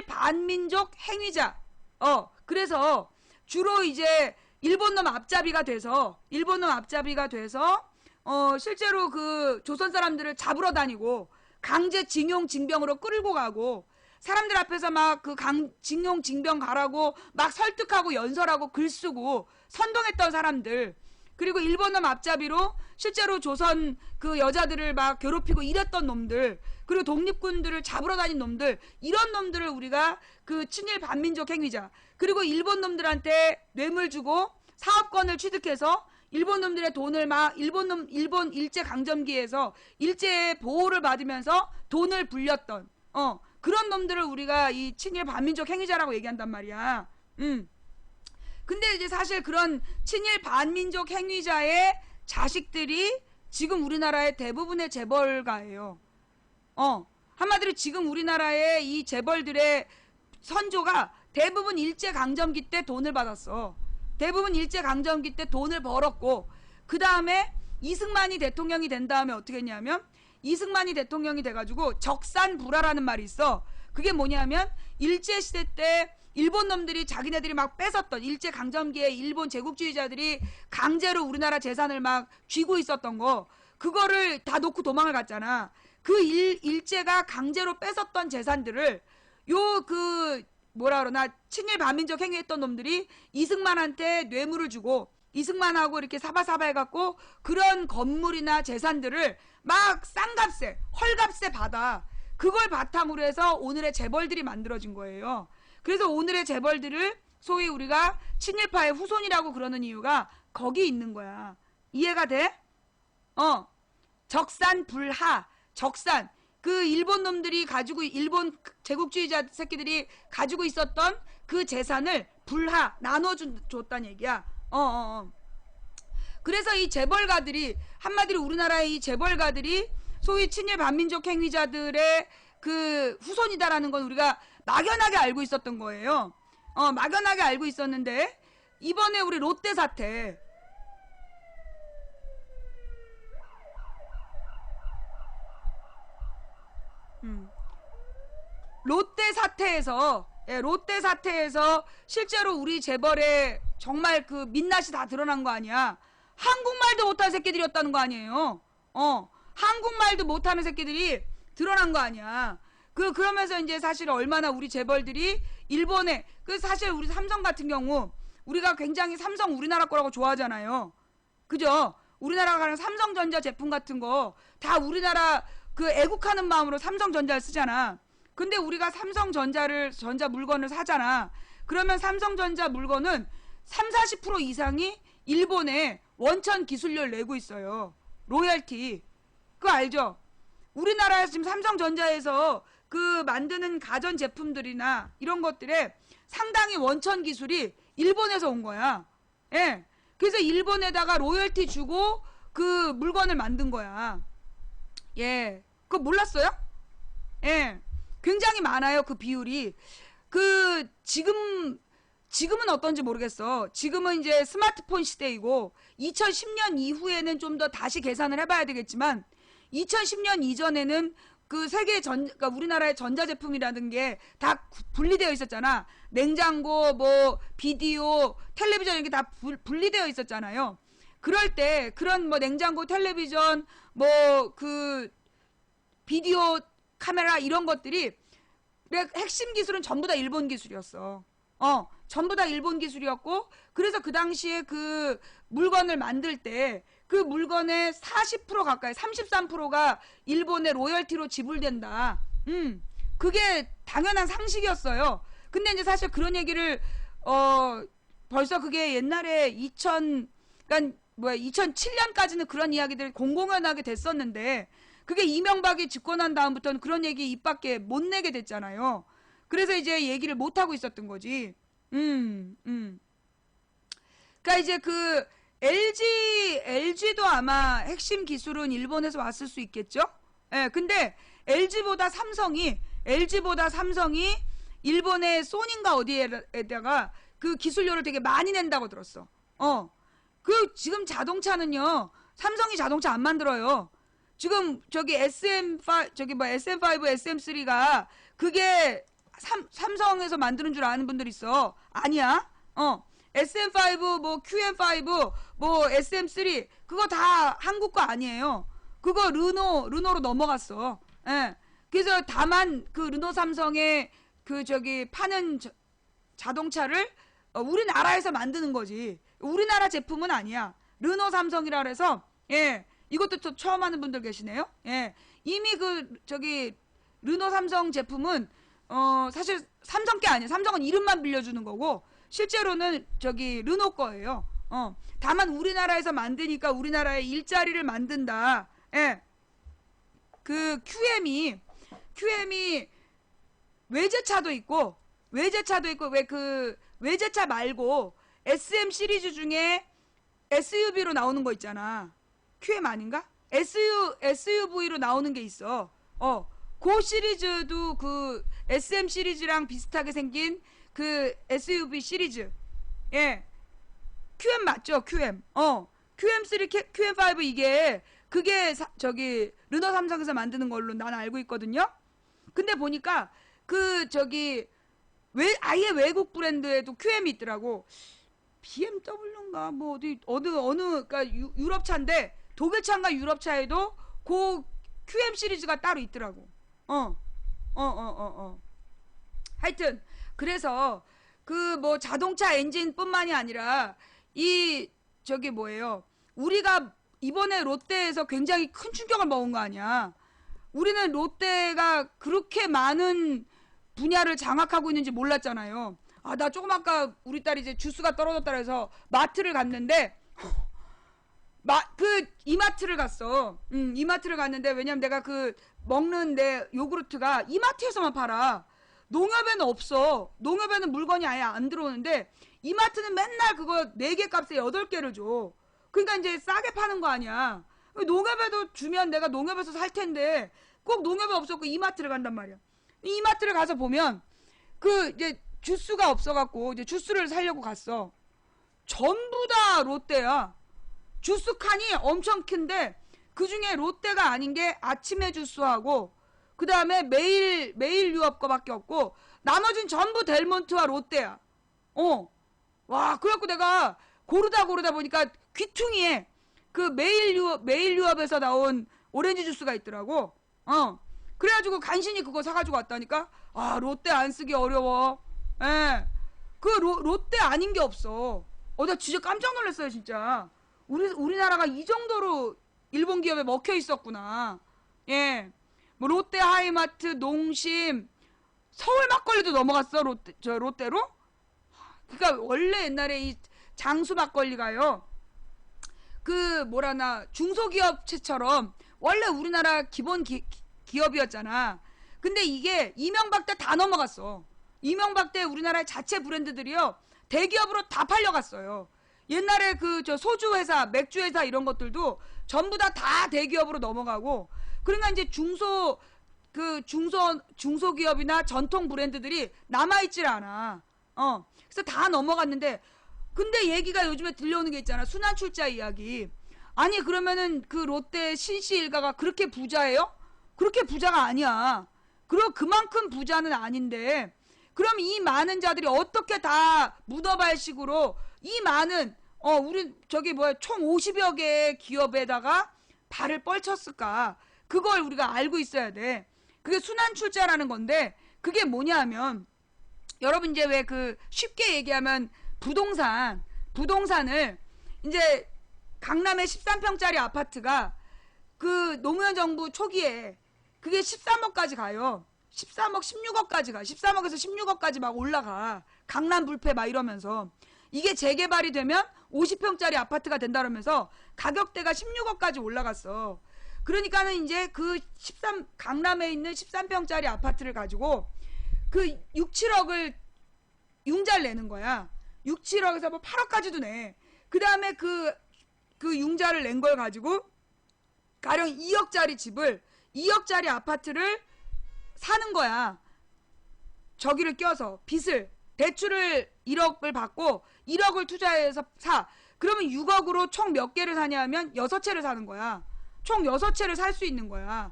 반민족 행위자. 그래서 주로 이제 일본놈 앞잡이가 돼서 실제로 그 조선 사람들을 잡으러 다니고 강제 징용 징병으로 끌고 가고 사람들 앞에서 막 그 징용 징병 가라고 막 설득하고 연설하고 글 쓰고 선동했던 사람들. 그리고 일본 놈 앞잡이로 실제로 조선 그 여자들을 막 괴롭히고 이랬던 놈들, 그리고 독립군들을 잡으러 다닌 놈들, 이런 놈들을 우리가 그 친일 반민족 행위자, 그리고 일본 놈들한테 뇌물 주고 사업권을 취득해서 일본 놈들의 돈을 막 일본 일제 강점기에서 일제의 보호를 받으면서 돈을 불렸던 그런 놈들을 우리가 이 친일 반민족 행위자라고 얘기한단 말이야. 근데 이제 사실 그런 친일 반민족 행위자의 자식들이 지금 우리나라의 대부분의 재벌가예요. 한마디로 지금 우리나라의 이 재벌들의 선조가 대부분 일제강점기 때 돈을 받았어. 대부분 일제강점기 때 돈을 벌었고, 그 다음에 이승만이 대통령이 된 다음에 어떻게 했냐면, 이승만이 대통령이 돼가지고 적산불화라는 말이 있어. 그게 뭐냐면 일제시대 때 일본 놈들이 자기네들이 막 뺏었던, 일제강점기에 일본 제국주의자들이 강제로 우리나라 재산을 막 쥐고 있었던 거, 그거를 다 놓고 도망을 갔잖아. 그 일제가 강제로 뺏었던 재산들을 뭐라 그러나 친일 반민족 행위했던 놈들이 이승만한테 뇌물을 주고 이승만하고 이렇게 사바사바 해갖고 그런 건물이나 재산들을 막 싼값에 헐값에 받아. 그걸 바탕으로 해서 오늘의 재벌들이 만들어진 거예요. 그래서 오늘의 재벌들을 소위 우리가 친일파의 후손이라고 그러는 이유가 거기 있는 거야. 이해가 돼? 적산불하, 적산. 그 일본 놈들이 가지고, 일본 제국주의자 새끼들이 가지고 있었던 그 재산을 불하, 나눠줬단 얘기야. 그래서 이 재벌가들이, 한마디로 우리나라의 이 재벌가들이 소위 친일 반민족 행위자들의 그 후손이다라는 건 우리가 막연하게 알고 있었던 거예요. 막연하게 알고 있었는데, 이번에 우리 롯데 사태, 롯데 사태에서 실제로 우리 재벌의 정말 그 민낯이 다 드러난 거 아니야. 한국말도 못하는 새끼들이었다는 거 아니에요. 한국말도 못하는 새끼들이 드러난 거 아니야. 그러면서 이제 사실 얼마나 우리 재벌들이 일본에, 사실 우리 삼성 같은 경우 우리가 굉장히 삼성 우리나라 거라고 좋아하잖아요. 그죠? 우리나라가 가는 삼성전자 제품 같은 거 다 우리나라 그 애국하는 마음으로 삼성전자를 쓰잖아. 근데 우리가 전자 물건을 사잖아. 그러면 삼성전자 물건은 30-40% 이상이 일본에 원천 기술료를 내고 있어요. 로열티. 그거 알죠? 우리나라에서 지금 삼성전자에서 그 만드는 가전 제품들이나 이런 것들에 상당히 원천 기술이 일본에서 온 거야. 예. 그래서 일본에다가 로열티 주고 그 물건을 만든 거야. 예. 그거 몰랐어요? 예. 굉장히 많아요, 그 비율이. 지금은 어떤지 모르겠어. 지금은 이제 스마트폰 시대이고 2010년 이후에는 좀 더 다시 계산을 해봐야 되겠지만 2010년 이전에는 그 그러니까 우리나라의 전자제품이라는 게 다 분리되어 있었잖아. 냉장고, 뭐 비디오, 텔레비전 이렇게 다 분리되어 있었잖아요. 그럴 때 그런 뭐 냉장고, 텔레비전, 뭐 그 비디오 카메라 이런 것들이 핵심 기술은 전부 다 일본 기술이었어. 전부 다 일본 기술이었고, 그래서 그 당시에 그 물건을 만들 때 그 물건의 40% 가까이, 33%가 일본의 로열티로 지불된다. 그게 당연한 상식이었어요. 근데 이제 사실 그런 얘기를 벌써 그게 옛날에 2007년까지는 그런 이야기들이 공공연하게 됐었는데, 그게 이명박이 집권한 다음부터는 그런 얘기 입 밖에 못 내게 됐잖아요. 그래서 이제 얘기를 못 하고 있었던 거지. 그러니까 이제 그 LG도 아마 핵심 기술은 일본에서 왔을 수 있겠죠? 예, 근데 LG보다 삼성이 일본의 소니인가 어디에다가 그 기술료를 되게 많이 낸다고 들었어. 지금 자동차는요, 삼성이 자동차 안 만들어요. 지금 SM5, SM3가 그게 삼성에서 만드는 줄 아는 분들 있어. 아니야. SM5, 뭐 QM5, 뭐 SM3 그거 다 한국 거 아니에요. 그거 르노로 넘어갔어. 예. 그래서 다만 그 르노 삼성의 파는 자동차를 우리나라에서 만드는 거지. 우리나라 제품은 아니야. 르노 삼성이라 그래서 예, 이것도 또 처음 하는 분들 계시네요. 예, 이미 그 저기 르노 삼성 제품은 사실 삼성 게 아니에요. 삼성은 이름만 빌려주는 거고 실제로는 저기 르노 거예요. 다만 우리나라에서 만드니까 우리나라의 일자리를 만든다. 예, 그 QM이 외제차도 있고 왜 그 외제차 말고 SM 시리즈 중에 SUV로 나오는 거 있잖아. QM 아닌가? SUV로 나오는 게 있어. 그 시리즈도 그 SM 시리즈랑 비슷하게 생긴 그 SUV 시리즈. 예. QM 맞죠? QM. QM3, QM5 이게 그게 저기 르노 삼성에서 만드는 걸로 난 알고 있거든요. 근데 보니까 그 저기 아예 외국 브랜드에도 QM이 있더라고. BMW인가 뭐 어느 그러니까 유럽 차인데 독일 차인가 유럽 차에도 그 QM 시리즈가 따로 있더라고. 하여튼 그래서 그 뭐 자동차 엔진뿐만이 아니라 이 저기 뭐예요? 우리가 이번에 롯데에서 굉장히 큰 충격을 먹은 거 아니야. 우리는 롯데가 그렇게 많은 분야를 장악하고 있는지 몰랐잖아요. 나 조금 아까 우리 딸이 이제 주스가 떨어졌다 그래서 마트를 갔는데 이마트를 갔어. 이마트를 갔는데 왜냐면 내가 그 먹는 내 요구르트가 이마트에서만 팔아. 농협에는 없어. 농협에는 물건이 아예 안 들어오는데 이마트는 맨날 그거 4개 값에 8개를 줘. 그러니까 이제 싸게 파는 거 아니야. 농협에도 주면 내가 농협에서 살 텐데 꼭 농협에 없었고 이마트를 간단 말이야. 이마트를 가서 보면 그 이제 주스가 없어갖고 이제 주스를 사려고 갔어. 전부 다 롯데야. 주스 칸이 엄청 큰데 그 중에 롯데가 아닌 게 아침에 주스하고 그 다음에 매일 유업 거밖에 없고 나머진 전부 델몬트와 롯데야. 와, 그래갖고 내가 고르다 보니까 귀퉁이에 그 매일 유업에서 나온 오렌지 주스가 있더라고. 그래가지고 간신히 그거 사가지고 왔다니까. 롯데 안 쓰기 어려워. 예. 그 롯데 아닌 게 없어. 나 진짜 깜짝 놀랐어요, 진짜. 우리나라가 이 정도로 일본 기업에 먹혀 있었구나. 예. 뭐 롯데 하이마트, 농심, 서울 막걸리도 넘어갔어, 롯데로? 그러니까 원래 옛날에 이 장수 막걸리가요. 그 뭐라나 중소기업체처럼 원래 우리나라 기본 기업이었잖아. 근데 이게 이명박 때 다 넘어갔어. 이명박 때 우리나라의 자체 브랜드들이요 대기업으로 다 팔려갔어요. 옛날에 그 저 소주 회사, 맥주 회사 이런 것들도 전부 다 대기업으로 넘어가고. 그러니까 이제 중소기업이나 전통 브랜드들이 남아있질 않아. 그래서 다 넘어갔는데, 근데 얘기가 요즘에 들려오는 게 있잖아. 순환출자 이야기. 아니, 그러면은 그 롯데 신씨 일가가 그렇게 부자예요? 그렇게 부자가 아니야. 그만큼 부자는 아닌데, 그럼 이 많은 자들이 어떻게 다 문어발식으로 이 많은, 우리 저기 총 50여 개의 기업에다가 발을 뻘쳤을까? 그걸 우리가 알고 있어야 돼. 그게 순환출자라는 건데, 그게 뭐냐 하면, 여러분 이제 왜 그 쉽게 얘기하면 부동산을 이제 강남에 13평짜리 아파트가 그 노무현 정부 초기에 그게 13억까지 가요. 13억, 16억까지 가. 13억에서 16억까지 막 올라가. 강남 불패 막 이러면서. 이게 재개발이 되면 50평짜리 아파트가 된다면서 가격대가 16억까지 올라갔어. 그러니까는 이제 그 강남에 있는 13평짜리 아파트를 가지고 그 6, 7억을 융자를 내는 거야. 6, 7억에서 뭐 8억까지도 내. 그 다음에 그 융자를 낸 걸 가지고 가령 2억짜리 집을 2억짜리 아파트를 사는 거야. 저기를 껴서 대출을 1억을 받고 1억을 투자해서 사. 그러면 6억으로 총 몇 개를 사냐 하면 6채를 사는 거야. 총 6채를 살 수 있는 거야.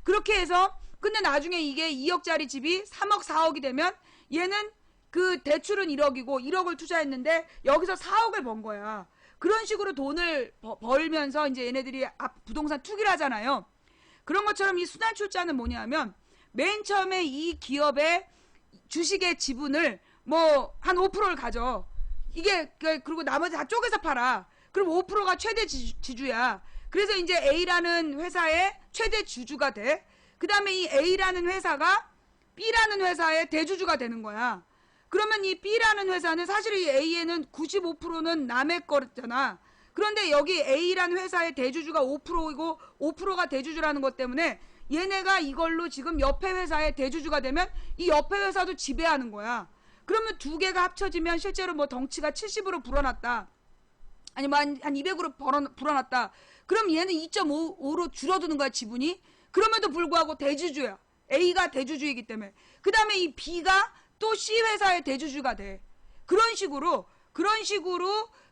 그렇게 해서 근데 나중에 이게 2억짜리 집이 3억 4억이 되면 얘는 그 대출은 1억이고 1억을 투자했는데 여기서 4억을 번 거야. 그런 식으로 돈을 벌면서 이제 얘네들이 부동산 투기를 하잖아요. 그런 것처럼 이 순환출자는 뭐냐면 맨 처음에 이 기업의 주식의 지분을 뭐 한 5%를 가져. 이게 그리고 나머지 다 쪼개서 팔아. 그럼 5%가 최대 지주야. 그래서 이제 A라는 회사의 최대 주주가 돼. 그 다음에 이 A라는 회사가 B라는 회사의 대주주가 되는 거야. 그러면 이 B라는 회사는 사실 이 A에는 95%는 남의 거잖아. 그런데 여기 A라는 회사의 대주주가 5%이고 5%가 대주주라는 것 때문에 얘네가 이걸로 지금 옆에 회사의 대주주가 되면 이 옆에 회사도 지배하는 거야. 그러면 두 개가 합쳐지면 실제로 뭐 덩치가 70으로 불어났다. 아니면 한 200으로 불어났다. 그럼 얘는 2.5로 줄어드는 거야, 지분이. 그럼에도 불구하고 대주주야. A가 대주주이기 때문에. 그 다음에 이 B가 또 C 회사의 대주주가 돼. 그런 식으로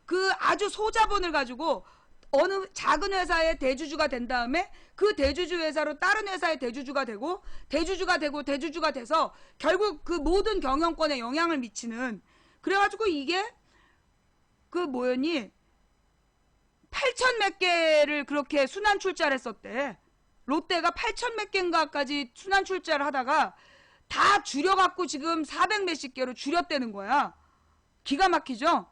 그 아주 소자본을 가지고 어느 작은 회사의 대주주가 된 다음에 그 대주주 회사로 다른 회사의 대주주가 되고 대주주가 돼서 결국 그 모든 경영권에 영향을 미치는. 그래가지고 이게 그 뭐였니? 8천 몇 개를 그렇게 순환 출자를 했었대. 롯데가 8천 몇 개인가까지 순환 출자를 하다가 다 줄여갖고 지금 400 몇십 개로 줄였다는 거야. 기가 막히죠?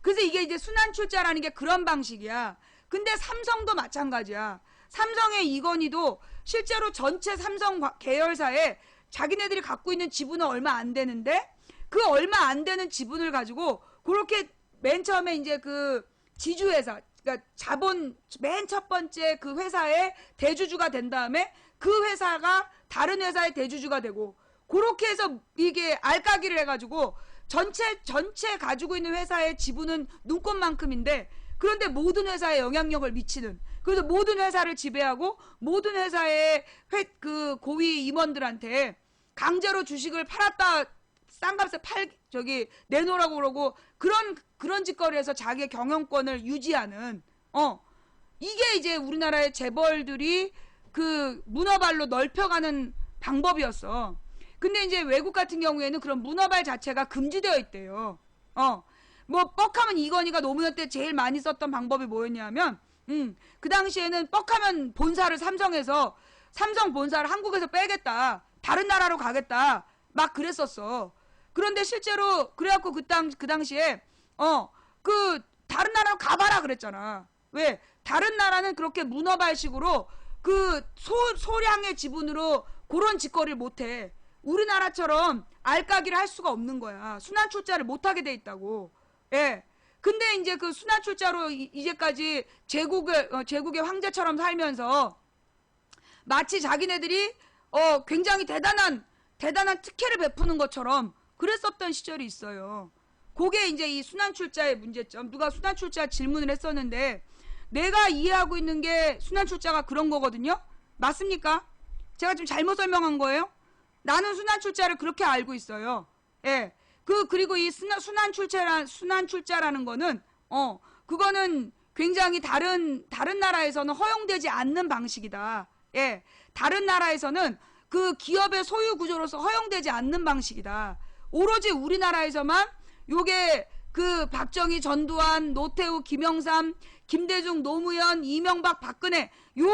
그래서 이게 이제 순환 출자라는 게 그런 방식이야. 근데 삼성도 마찬가지야. 삼성의 이건희도 실제로 전체 삼성 계열사에 자기네들이 갖고 있는 지분은 얼마 안 되는데 그 얼마 안 되는 지분을 가지고 그렇게 맨 처음에 이제 그 지주회사, 그러니까 자본 맨 첫 번째 그 회사의 대주주가 된 다음에 그 회사가 다른 회사의 대주주가 되고 그렇게 해서 이게 알까기를 해가지고 전체 가지고 있는 회사의 지분은 눈꽃만큼인데 그런데 모든 회사에 영향력을 미치는, 그래서 모든 회사를 지배하고 모든 회사의 그 고위 임원들한테 강제로 주식을 팔았다 싼 값에 내놓으라고 그러고 그런 짓거리에서 자기의 경영권을 유지하는 이게 이제 우리나라의 재벌들이 그 문어발로 넓혀가는 방법이었어. 근데 이제 외국 같은 경우에는 그런 문어발 자체가 금지되어 있대요. 뭐 뻑하면 이건희가 노무현 때 제일 많이 썼던 방법이 뭐였냐면 그 당시에는 뻑하면 본사를 삼성 본사를 한국에서 빼겠다. 다른 나라로 가겠다. 막 그랬었어. 그런데 실제로 그래갖고 그 당시에 그 다른 나라로 가봐라 그랬잖아. 왜? 다른 나라는 그렇게 문어발식으로 그 소량의 지분으로 그런 짓거리를 못해. 우리나라처럼 알까기를 할 수가 없는 거야. 순환 출자를 못하게 돼 있다고. 예. 근데 이제 그 순환 출자로 이제까지 제국의 황제처럼 살면서 마치 자기네들이 굉장히 대단한 특혜를 베푸는 것처럼 그랬었던 시절이 있어요. 그게 이제 이 순환 출자의 문제점. 누가 순환 출자 질문을 했었는데 내가 이해하고 있는 게 순환 출자가 그런 거거든요. 맞습니까? 제가 좀 잘못 설명한 거예요? 나는 순환 출자를 그렇게 알고 있어요. 예. 그리고 이 순환 출자라는 거는 그거는 굉장히 다른 나라에서는 허용되지 않는 방식이다. 예. 다른 나라에서는 그 기업의 소유 구조로서 허용되지 않는 방식이다. 오로지 우리나라에서만 요게 그 박정희, 전두환, 노태우, 김영삼, 김대중, 노무현, 이명박, 박근혜 요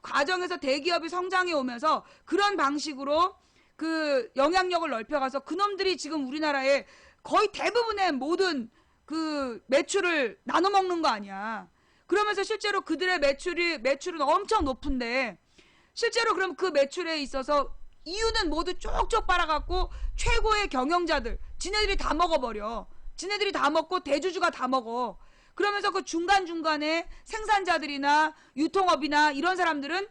과정에서 대기업이 성장해 오면서 그런 방식으로 그 영향력을 넓혀가서 그놈들이 지금 우리나라의 거의 대부분의 모든 그 매출을 나눠 먹는 거 아니야. 그러면서 실제로 그들의 매출은 엄청 높은데 실제로 그럼 그 매출에 있어서 이유는 모두 쪽쪽 빨아갖고 최고의 경영자들 지네들이 다 먹어버려. 지네들이 다 먹고 대주주가 다 먹어. 그러면서 그 중간중간에 생산자들이나 유통업이나 이런 사람들은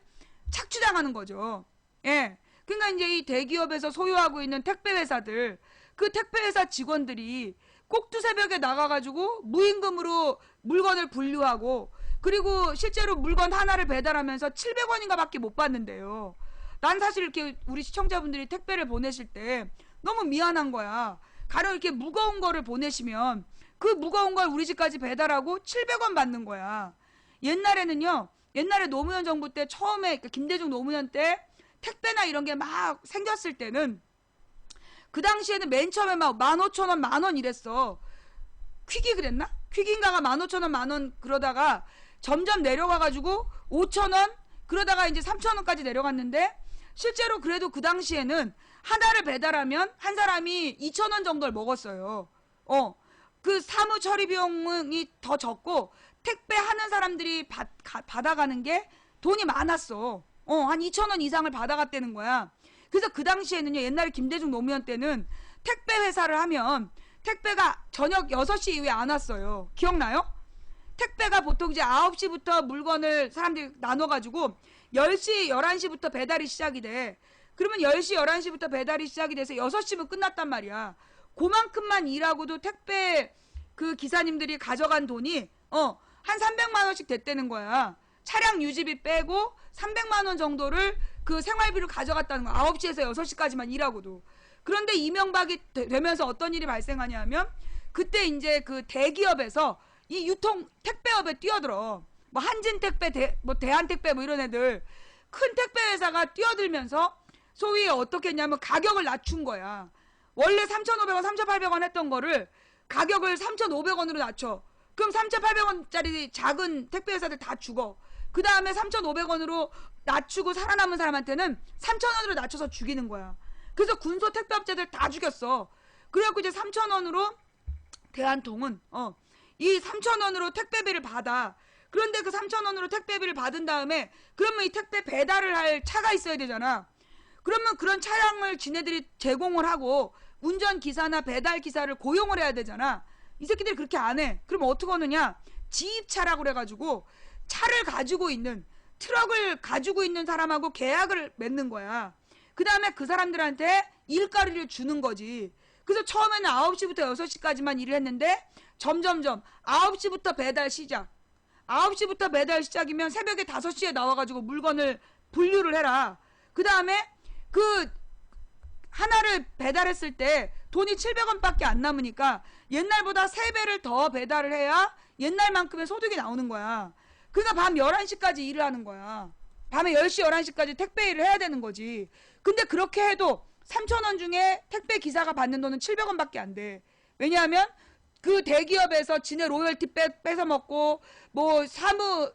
착취당하는 거죠. 예. 그러니까 이제 이 대기업에서 소유하고 있는 택배회사들, 그 택배회사 직원들이 꼭두새벽에 나가가지고 무임금으로 물건을 분류하고 그리고 실제로 물건 하나를 배달하면서 700원인가 밖에 못 받는데요. 난 사실 이렇게 우리 시청자분들이 택배를 보내실 때 너무 미안한 거야. 가령 이렇게 무거운 거를 보내시면 그 무거운 걸 우리 집까지 배달하고 700원 받는 거야. 옛날에 노무현 정부 때 처음에 그러니까 김대중 노무현 때 택배나 이런 게 막 생겼을 때는 그 당시에는 맨 처음에 막 15,000원, 만원 이랬어. 퀵이 그랬나? 퀵인가가 15,000원, 만원 그러다가 점점 내려가가지고 5,000원 그러다가 이제 3,000원까지 내려갔는데 실제로 그래도 그 당시에는 하나를 배달하면 한 사람이 2,000원 정도를 먹었어요. 그 사무 처리 비용이 더 적고 택배 하는 사람들이 받아가는 게 돈이 많았어. 한 2,000원 이상을 받아갔다는 거야. 그래서 그 당시에는요, 옛날에 김대중 노무현 때는 택배 회사를 하면 택배가 저녁 6시 이후에 안 왔어요. 기억나요? 택배가 보통 이제 9시부터 물건을 사람들이 나눠가지고 10시, 11시부터 배달이 시작이 돼. 그러면 10시, 11시부터 배달이 시작이 돼서 6시면 끝났단 말이야. 그만큼만 일하고도 택배 그 기사님들이 가져간 돈이 한 300만 원씩 됐다는 거야. 차량 유지비 빼고 300만 원 정도를 그 생활비로 가져갔다는 거야. 9시에서 6시까지만 일하고도. 그런데 이명박이 되면서 어떤 일이 발생하냐면 그때 이제 그 대기업에서 이 유통 택배업에 뛰어들어. 뭐 한진택배, 뭐 대한택배 뭐 이런 애들 큰 택배 회사가 뛰어들면서 소위 어떻게 했냐면 가격을 낮춘 거야. 원래 3,500원, 3,800원 했던 거를 가격을 3,500원으로 낮춰. 그럼 3,800원짜리 작은 택배 회사들 다 죽어. 그 다음에 3,500원으로 낮추고 살아남은 사람한테는 3,000원으로 낮춰서 죽이는 거야. 그래서 군소 택배업체들 다 죽였어. 그래갖고 이제 3,000원으로 대한통은 이 3,000원으로 택배비를 받아. 그런데 그 3,000원으로 택배비를 받은 다음에 그러면 이 택배 배달을 할 차가 있어야 되잖아. 그러면 그런 차량을 지네들이 제공을 하고 운전기사나 배달기사를 고용을 해야 되잖아. 이 새끼들이 그렇게 안 해. 그럼 어떻게 하느냐? 지입차라고 그래가지고 차를 가지고 있는, 트럭을 가지고 있는 사람하고 계약을 맺는 거야. 그 다음에 그 사람들한테 일가리를 주는 거지. 그래서 처음에는 9시부터 6시까지만 일을 했는데 점점점 9시부터 배달 시작. 9시부터 배달 시작이면 새벽에 5시에 나와가지고 물건을 분류를 해라. 그 다음에 그 하나를 배달했을 때 돈이 700원밖에 안 남으니까 옛날보다 3배를 더 배달을 해야 옛날만큼의 소득이 나오는 거야. 그러니까 밤 11시까지 일을 하는 거야. 밤에 10시, 11시까지 택배 일을 해야 되는 거지. 근데 그렇게 해도 3,000원 중에 택배 기사가 받는 돈은 700원밖에 안 돼. 왜냐하면 그 대기업에서 지네 로열티 뺏어 먹고 뭐 사무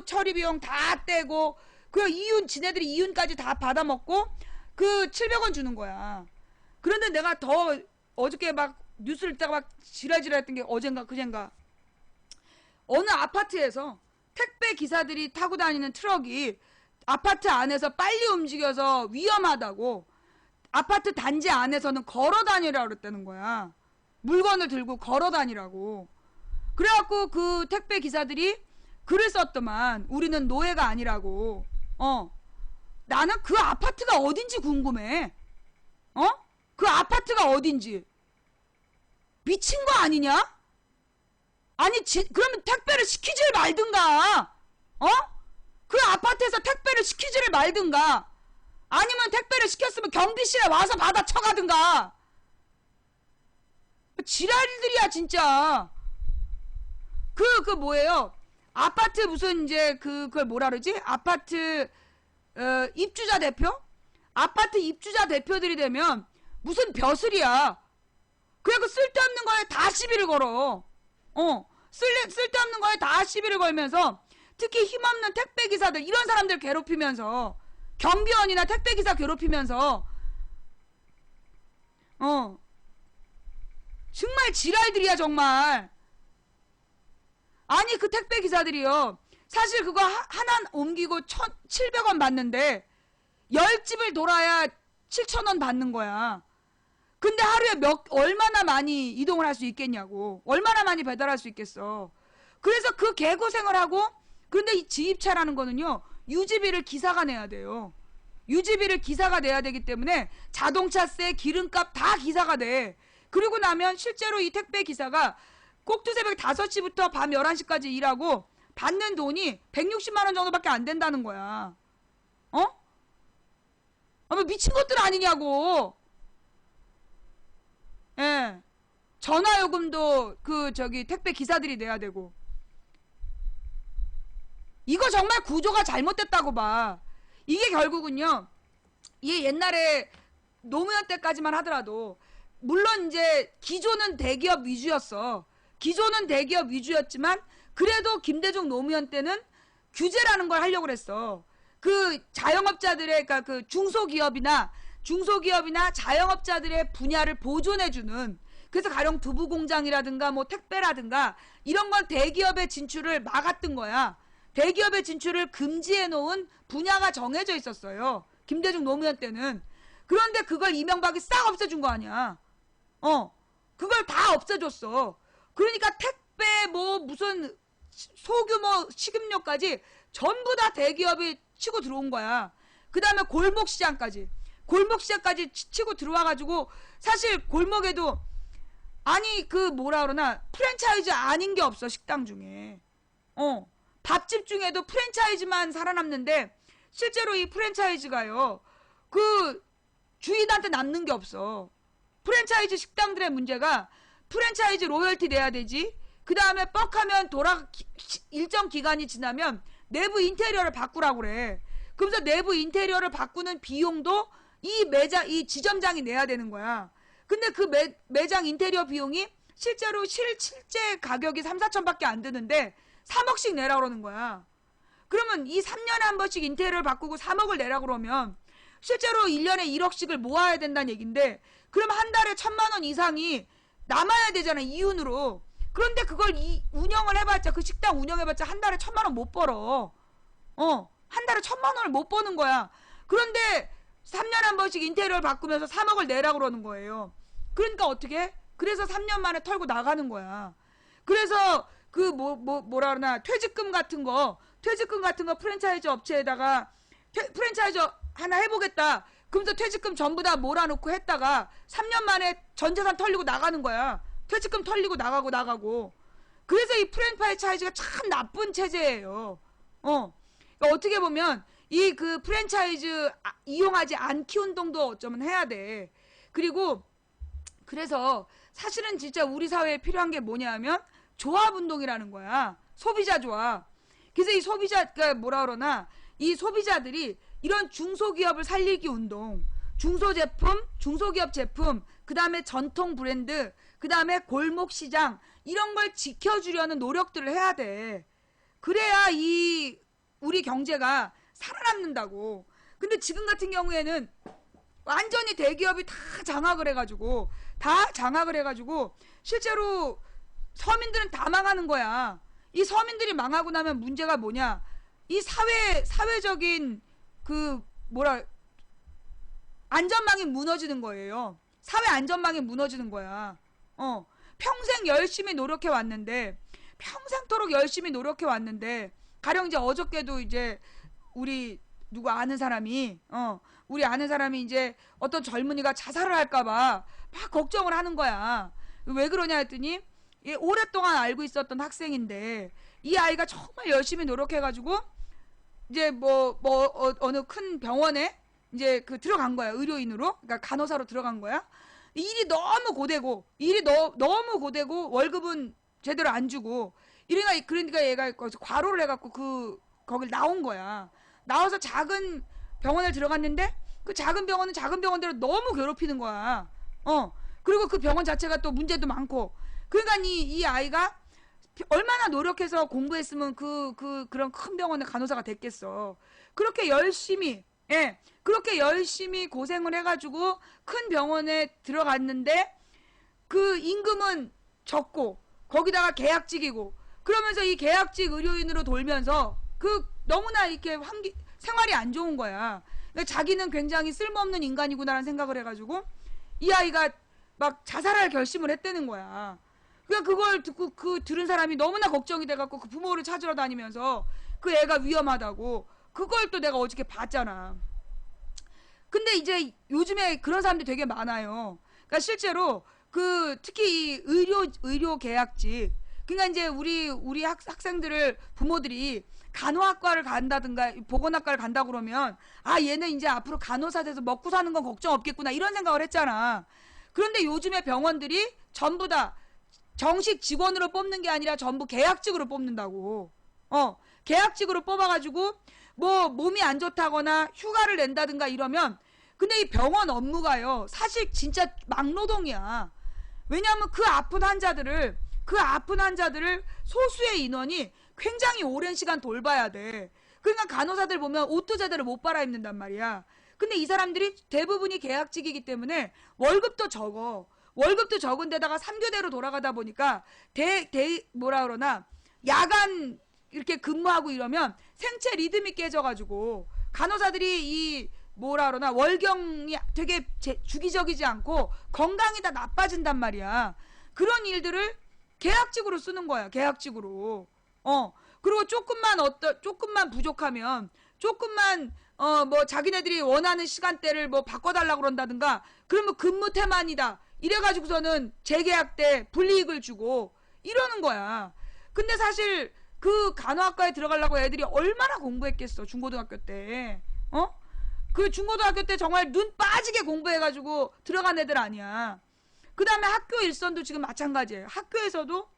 처리 비용 다 떼고 그 이윤, 지네들이 이윤까지 다 받아 먹고 그 700원 주는 거야. 그런데 내가 더 어저께 막 뉴스를 읽다가 막 지랄지랄 했던 게 어젠가 그젠가 어느 아파트에서 택배 기사들이 타고 다니는 트럭이 아파트 안에서 빨리 움직여서 위험하다고 아파트 단지 안에서는 걸어 다니라고 그랬다는 거야. 물건을 들고 걸어 다니라고. 그래갖고 그 택배 기사들이 글을 썼더만. 우리는 노예가 아니라고. 나는 그 아파트가 어딘지 궁금해. 그 아파트가 어딘지. 미친 거 아니냐? 아니 그러면 택배를 시키질 말든가. 그 아파트에서 택배를 시키지를 말든가. 아니면 택배를 시켰으면 경비실에 와서 받아 쳐가든가. 지랄들이야 진짜. 그 뭐예요? 아파트 무슨 이제 그걸 뭐라 그러지? 아파트 입주자 대표? 아파트 입주자 대표들이 되면 무슨 벼슬이야. 그래갖고 쓸데없는 거에 다 시비를 걸어. 쓸데없는 거에 다 시비를 걸면서 특히 힘없는 택배기사들 이런 사람들 괴롭히면서 경비원이나 택배기사 괴롭히면서 정말 지랄들이야 정말. 아니 그 택배기사들이요 사실 그거 하나 옮기고 1,700원 받는데 10집을 돌아야 7,000원 받는 거야. 근데 하루에 얼마나 많이 이동을 할 수 있겠냐고. 얼마나 많이 배달할 수 있겠어. 그래서 그 개고생을 하고 그런데 이 지입차라는 거는요 유지비를 기사가 내야 돼요. 유지비를 기사가 내야 되기 때문에 자동차세, 기름값 다 기사가 돼. 그리고 나면 실제로 이 택배 기사가 꼭두새벽 5시부터 밤 11시까지 일하고 받는 돈이 160만 원 정도밖에 안 된다는 거야. 뭐 미친 것들 아니냐고. 예. 전화요금도 택배 기사들이 내야 되고. 이거 정말 구조가 잘못됐다고 봐. 이게 결국은요, 이게 옛날에 노무현 때까지만 하더라도, 물론 이제 기존은 대기업 위주였어. 기존은 대기업 위주였지만, 그래도 김대중 노무현 때는 규제라는 걸 하려고 그랬어. 그 자영업자들의, 그러니까 그 중소기업이나 자영업자들의 분야를 보존해주는, 그래서 가령 두부 공장이라든가 뭐 택배라든가 이런 건 대기업의 진출을 막았던 거야. 대기업의 진출을 금지해 놓은 분야가 정해져 있었어요. 김대중 노무현 때는. 그런데 그걸 이명박이 싹 없애준 거 아니야. 그걸 다 없애줬어. 그러니까 택배 뭐 무슨 소규모 식음료까지 전부 다 대기업이 치고 들어온 거야. 그 다음에 골목시장까지 치고 들어와가지고 사실 골목에도 아니 그 뭐라 그러나 프랜차이즈 아닌 게 없어. 식당 중에 밥집 중에도 프랜차이즈만 살아남는데 실제로 이 프랜차이즈가요 그 주인한테 남는 게 없어. 프랜차이즈 식당들의 문제가 프랜차이즈 로열티 내야 되지. 그 다음에 뻑하면 일정 기간이 지나면 내부 인테리어를 바꾸라고 그래. 그러면서 내부 인테리어를 바꾸는 비용도 이 지점장이 내야 되는 거야. 근데 그 매장 인테리어 비용이 실제로 실제 가격이 3, 4천밖에 안 드는데 3억씩 내라 그러는 거야. 그러면 이 3년에 한 번씩 인테리어를 바꾸고 3억을 내라 그러면 실제로 1년에 1억씩을 모아야 된다는 얘긴데 그럼 한 달에 1,000만 원 이상이 남아야 되잖아, 이윤으로. 그런데 그걸 운영을 해봤자, 그 식당 운영해봤자 한 달에 1,000만 원 못 벌어. 한 달에 1,000만 원을 못 버는 거야. 그런데 3년에 한 번씩 인테리어를 바꾸면서 3억을 내라 그러는 거예요. 그러니까 어떻게 해? 그래서 3년 만에 털고 나가는 거야. 그래서 그 뭐라 그러나 퇴직금 같은 거 프랜차이즈 업체에다가 프랜차이즈 하나 해보겠다. 그러면서 퇴직금 전부 다 몰아놓고 했다가 3년 만에 전 재산 털리고 나가는 거야. 퇴직금 털리고 나가고. 그래서 이 프랜차이즈가 참 나쁜 체제예요. 그러니까 어떻게 보면 이 그 프랜차이즈 이용하지 않기 운동도 어쩌면 해야 돼. 그리고 그래서 사실은 진짜 우리 사회에 필요한 게 뭐냐면 조합운동이라는 거야. 소비자 조합. 그래서 이 소비자가 뭐라 그러나 이 소비자들이 이런 중소기업을 살리기 운동, 중소기업 제품, 그 다음에 전통 브랜드, 그 다음에 골목시장 이런 걸 지켜주려는 노력들을 해야 돼. 그래야 이 우리 경제가 살아남는다고. 근데 지금 같은 경우에는 완전히 대기업이 다 장악을 해가지고 실제로 서민들은 다 망하는 거야. 이 서민들이 망하고 나면 문제가 뭐냐? 이 사회적인 안전망이 무너지는 거예요. 사회 안전망이 무너지는 거야. 평생 열심히 노력해 왔는데 가령 이제 어저께도 이제 우리 아는 사람이 이제 어떤 젊은이가 자살을 할까봐 막 걱정을 하는 거야. 왜 그러냐 했더니 오랫동안 알고 있었던 학생인데 이 아이가 정말 열심히 노력해가지고 이제 어느 큰 병원에 이제 들어간 거야. 의료인으로. 그러니까 간호사로 들어간 거야. 일이 너무 고되고 월급은 제대로 안 주고 그러니까 얘가 과로를 해갖고 거길 나온 거야. 나와서 작은 병원을 들어갔는데 그 작은 병원은 작은 병원대로 너무 괴롭히는 거야. 그리고 그 병원 자체가 또 문제도 많고. 그러니까 이 아이가 얼마나 노력해서 공부했으면 그런 큰 병원의 간호사가 됐겠어. 그렇게 열심히 고생을 해가지고 큰 병원에 들어갔는데 그 임금은 적고 거기다가 계약직이고 그러면서 이 계약직 의료인으로 돌면서 너무나 이렇게 생활이 안 좋은 거야. 그러니까 자기는 굉장히 쓸모없는 인간이구나라는 생각을 해가지고 이 아이가 막 자살할 결심을 했다는 거야. 그러니까 그걸 듣고 들은 사람이 너무나 걱정이 돼갖고 그 부모를 찾으러 다니면서 그 애가 위험하다고 그걸 또 내가 어저께 봤잖아. 근데 이제 요즘에 그런 사람들이 되게 많아요. 그러니까 실제로 특히 이 의료 계약직 그러니까 이제 우리 학생들을 부모들이 간호학과를 간다든가 보건학과를 간다 그러면 얘는 이제 앞으로 간호사 돼서 먹고 사는 건 걱정 없겠구나 이런 생각을 했잖아. 그런데 요즘에 병원들이 전부 다 정식 직원으로 뽑는 게 아니라 전부 계약직으로 뽑는다고. 계약직으로 뽑아가지고 몸이 안 좋다거나 휴가를 낸다든가 이러면 근데 이 병원 업무가요 사실 진짜 막노동이야. 왜냐하면 그 아픈 환자들을 소수의 인원이 굉장히 오랜 시간 돌봐야 돼. 그러니까 간호사들 보면 옷도 제대로 못 갈아입는단 말이야. 근데 이 사람들이 대부분이 계약직이기 때문에 월급도 적어. 월급도 적은 데다가 3교대로 돌아가다 보니까 뭐라 그러나 야간 이렇게 근무하고 이러면 생체 리듬이 깨져가지고 간호사들이 이 뭐라 그러나 월경이 되게 주기적이지 않고 건강이 다 나빠진단 말이야. 그런 일들을 계약직으로 쓰는 거야. 계약직으로. 그리고 조금만 부족하면 조금만 뭐 자기네들이 원하는 시간대를 뭐 바꿔달라고 그런다든가 그러면 근무 태만이다 이래가지고서는 재계약 때 불이익을 주고 이러는 거야. 근데 사실 그 간호학과에 들어가려고 애들이 얼마나 공부했겠어. 중고등학교 때. 그 중고등학교 때 정말 눈 빠지게 공부해가지고 들어간 애들 아니야. 그 다음에 학교 일선도 지금 마찬가지예요. 학교에서도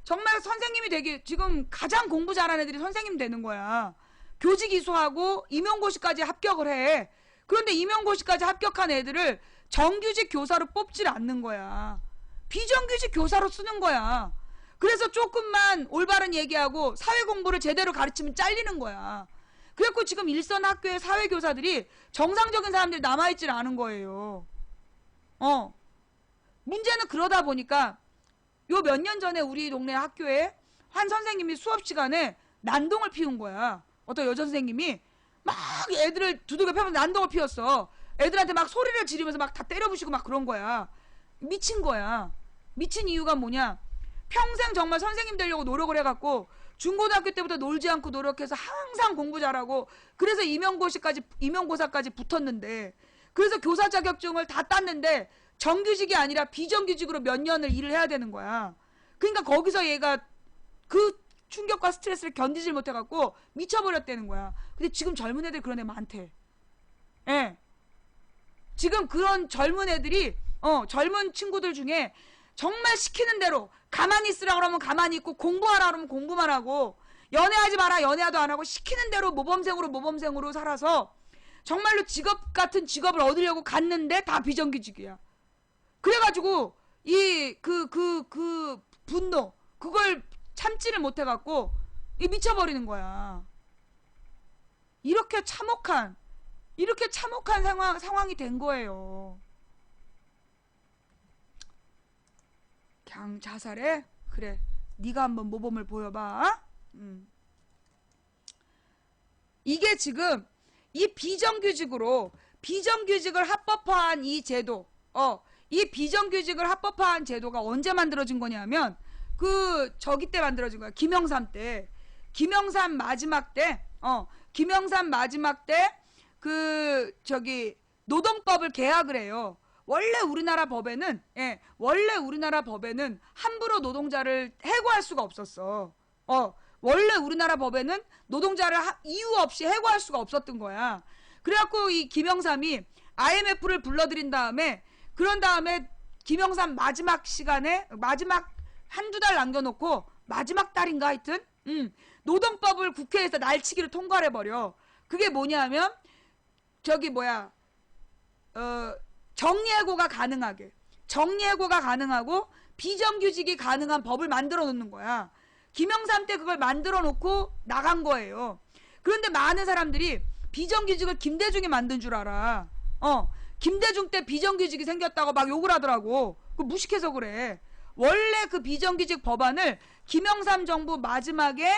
정말 선생님이 되게 지금 가장 공부 잘하는 애들이 선생님 되는 거야. 교직 이수하고 임용고시까지 합격을 해. 그런데 임용고시까지 합격한 애들을 정규직 교사로 뽑질 않는 거야. 비정규직 교사로 쓰는 거야. 그래서 조금만 올바른 얘기하고 사회 공부를 제대로 가르치면 잘리는 거야. 그래갖고 지금 일선 학교의 사회교사들이 정상적인 사람들이 남아있질 않은 거예요. 문제는 그러다 보니까 요 몇 년 전에 우리 동네 학교에 한 선생님이 수업 시간에 난동을 피운 거야. 어떤 여자 선생님이 막 애들을 두들겨 패면서 난동을 피웠어. 애들한테 막 소리를 지르면서 막 다 때려부시고 막 그런 거야. 미친 거야. 미친 이유가 뭐냐? 평생 정말 선생님 되려고 노력을 해갖고 중고등학교 때부터 놀지 않고 노력해서 항상 공부 잘하고 그래서 임용고사까지 붙었는데 그래서 교사 자격증을 다 땄는데 정규직이 아니라 비정규직으로 몇 년을 일을 해야 되는 거야. 그러니까 거기서 얘가 그 충격과 스트레스를 견디질 못해갖고 미쳐버렸다는 거야. 근데 지금 젊은 애들 그런 애 많대. 예. 지금 그런 젊은 애들이 젊은 친구들 중에 정말 시키는 대로 가만히 있으라 그러면 가만히 있고 공부하라 그러면 공부만 하고 연애하지 마라 연애도 안 하고 시키는 대로 모범생으로 살아서 정말로 직업 같은 직업을 얻으려고 갔는데 다 비정규직이야. 그래가지고 그 분노 그걸 참지를 못해갖고 미쳐버리는 거야. 이렇게 참혹한 상황이 된 거예요. 그냥 자살해? 그래. 네가 한번 모범을 보여봐. 이게 지금 이 비정규직을 합법화한 이 제도, 이 비정규직을 합법화한 제도가 언제 만들어진 거냐면 저기 때 만들어진 거야. 김영삼 때. 김영삼 마지막 때 노동법을 개혁을 해요. 원래 우리나라 법에는 함부로 노동자를 해고할 수가 없었어. 원래 우리나라 법에는 노동자를 이유 없이 해고할 수가 없었던 거야. 그래갖고 이 김영삼이 IMF를 불러들인 다음에 그런 다음에 김영삼 마지막 시간에 마지막 한두 달 남겨놓고 마지막 달인가 하여튼 노동법을 국회에서 날치기로 통과를 해버려. 그게 뭐냐면 정리해고가 가능하고 비정규직이 가능한 법을 만들어 놓는 거야. 김영삼 때 그걸 만들어 놓고 나간 거예요. 그런데 많은 사람들이 비정규직을 김대중이 만든 줄 알아. 김대중 때 비정규직이 생겼다고 막 욕을 하더라고. 그 무식해서 그래. 원래 그 비정규직 법안을 김영삼 정부 마지막에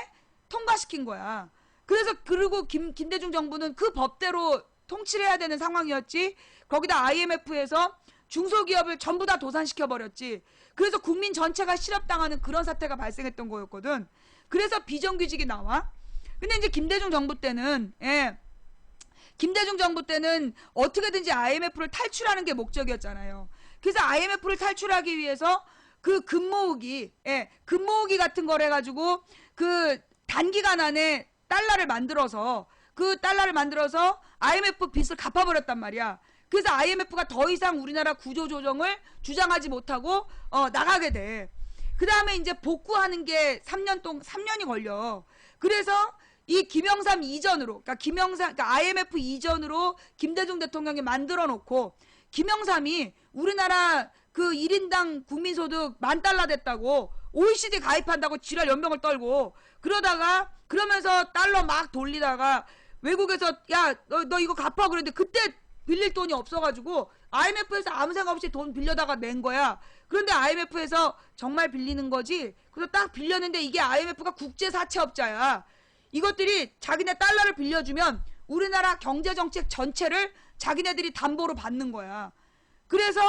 통과시킨 거야. 그래서 그리고 김대중 정부는 그 법대로 통치를 해야 되는 상황이었지. 거기다 IMF에서 중소기업을 전부 다 도산시켜버렸지. 그래서 국민 전체가 실업당하는 그런 사태가 발생했던 거였거든. 그래서 비정규직이 나와. 근데 이제 김대중 정부 때는 어떻게든지 IMF를 탈출하는 게 목적이었잖아요. 그래서 IMF를 탈출하기 위해서 그 금모으기 같은 걸 해가지고 그 단기간 안에 달러를 만들어서 IMF 빚을 갚아버렸단 말이야. 그래서 IMF가 더 이상 우리나라 구조조정을 주장하지 못하고 나가게 돼. 그 다음에 이제 복구하는 게 3년이 걸려. 그래서 이 김영삼 이전으로, 그러니까 IMF 이전으로 김대중 대통령이 만들어 놓고 김영삼이 우리나라 그 1인당 국민소득 $10,000 됐다고 OECD 가입한다고 지랄 연병을 떨고 그러면서 달러 막 돌리다가 외국에서 야 너 이거 갚아 그랬는데 그때 빌릴 돈이 없어가지고 IMF에서 아무 생각 없이 돈 빌려다가 낸 거야. 그런데 IMF에서 정말 빌리는 거지. 그래서 딱 빌렸는데 이게 IMF가 국제사채업자야. 이것들이 자기네 달러를 빌려주면 우리나라 경제정책 전체를 자기네들이 담보로 받는 거야. 그래서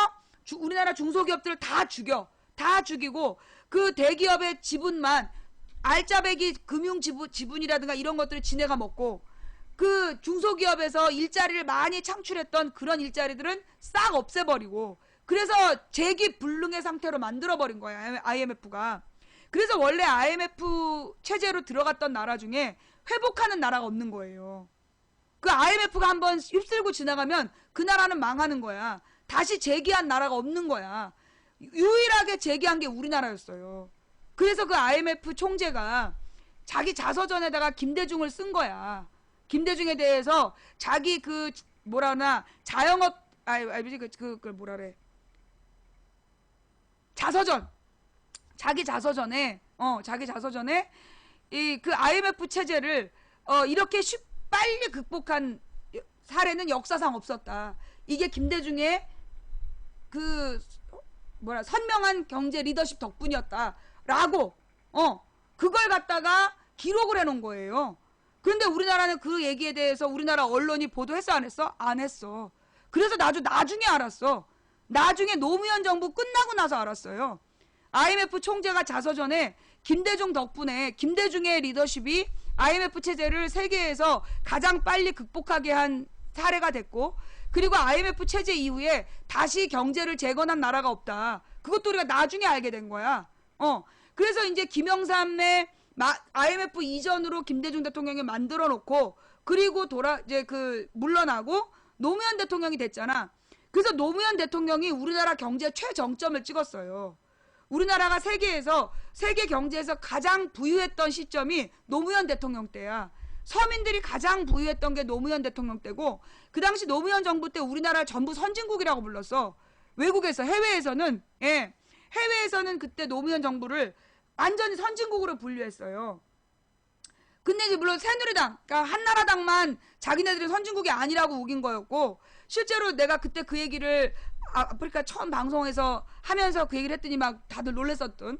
우리나라 중소기업들을 다 죽여. 다 죽이고 그 대기업의 지분만 알짜배기 금융 지분이라든가 이런 것들을 지네가 먹고 그 중소기업에서 일자리를 많이 창출했던 그런 일자리들은 싹 없애버리고 그래서 재기불능의 상태로 만들어버린 거야 IMF가. 그래서 원래 IMF 체제로 들어갔던 나라 중에 회복하는 나라가 없는 거예요. 그 IMF가 한번 휩쓸고 지나가면 그 나라는 망하는 거야. 다시 재기한 나라가 없는 거야. 유일하게 재기한 게 우리나라였어요. 그래서 그 IMF 총재가 자기 자서전에다가 김대중을 쓴 거야. 김대중에 대해서 자기 그 뭐라나 자영업 그 뭐라 그래 자서전 자기 자서전에 이 그 IMF 체제를 이렇게 빨리 극복한 사례는 역사상 없었다. 이게 김대중의 그 선명한 경제 리더십 덕분이었다라고 그걸 갖다가 기록을 해놓은 거예요. 그런데 우리나라는 그 얘기에 대해서 우리나라 언론이 보도했어 안 했어? 안 했어. 그래서 나중에 알았어. 나중에 노무현 정부 끝나고 나서 알았어요. IMF 총재가 자서전에 김대중 덕분에 김대중의 리더십이 IMF 체제를 세계에서 가장 빨리 극복하게 한 사례가 됐고 그리고 IMF 체제 이후에 다시 경제를 재건한 나라가 없다. 그것도 우리가 나중에 알게 된 거야. 그래서 이제 김영삼의 IMF 이전으로 김대중 대통령이 만들어 놓고 그리고 물러나고 노무현 대통령이 됐잖아. 그래서 노무현 대통령이 우리나라 경제 최정점을 찍었어요. 우리나라가 세계 경제에서 가장 부유했던 시점이 노무현 대통령 때야. 서민들이 가장 부유했던 게 노무현 대통령 때고 그 당시 노무현 정부 때 우리나라를 전부 선진국이라고 불렀어. 외국에서 해외에서는 그때 노무현 정부를 완전히 선진국으로 분류했어요. 근데 이제 물론 새누리당, 그러니까 한나라당만 자기네들이 선진국이 아니라고 우긴 거였고 실제로 내가 그때 그 얘기를 아프리카 처음 방송에서 하면서 그 얘기를 했더니 막 다들 놀랬었던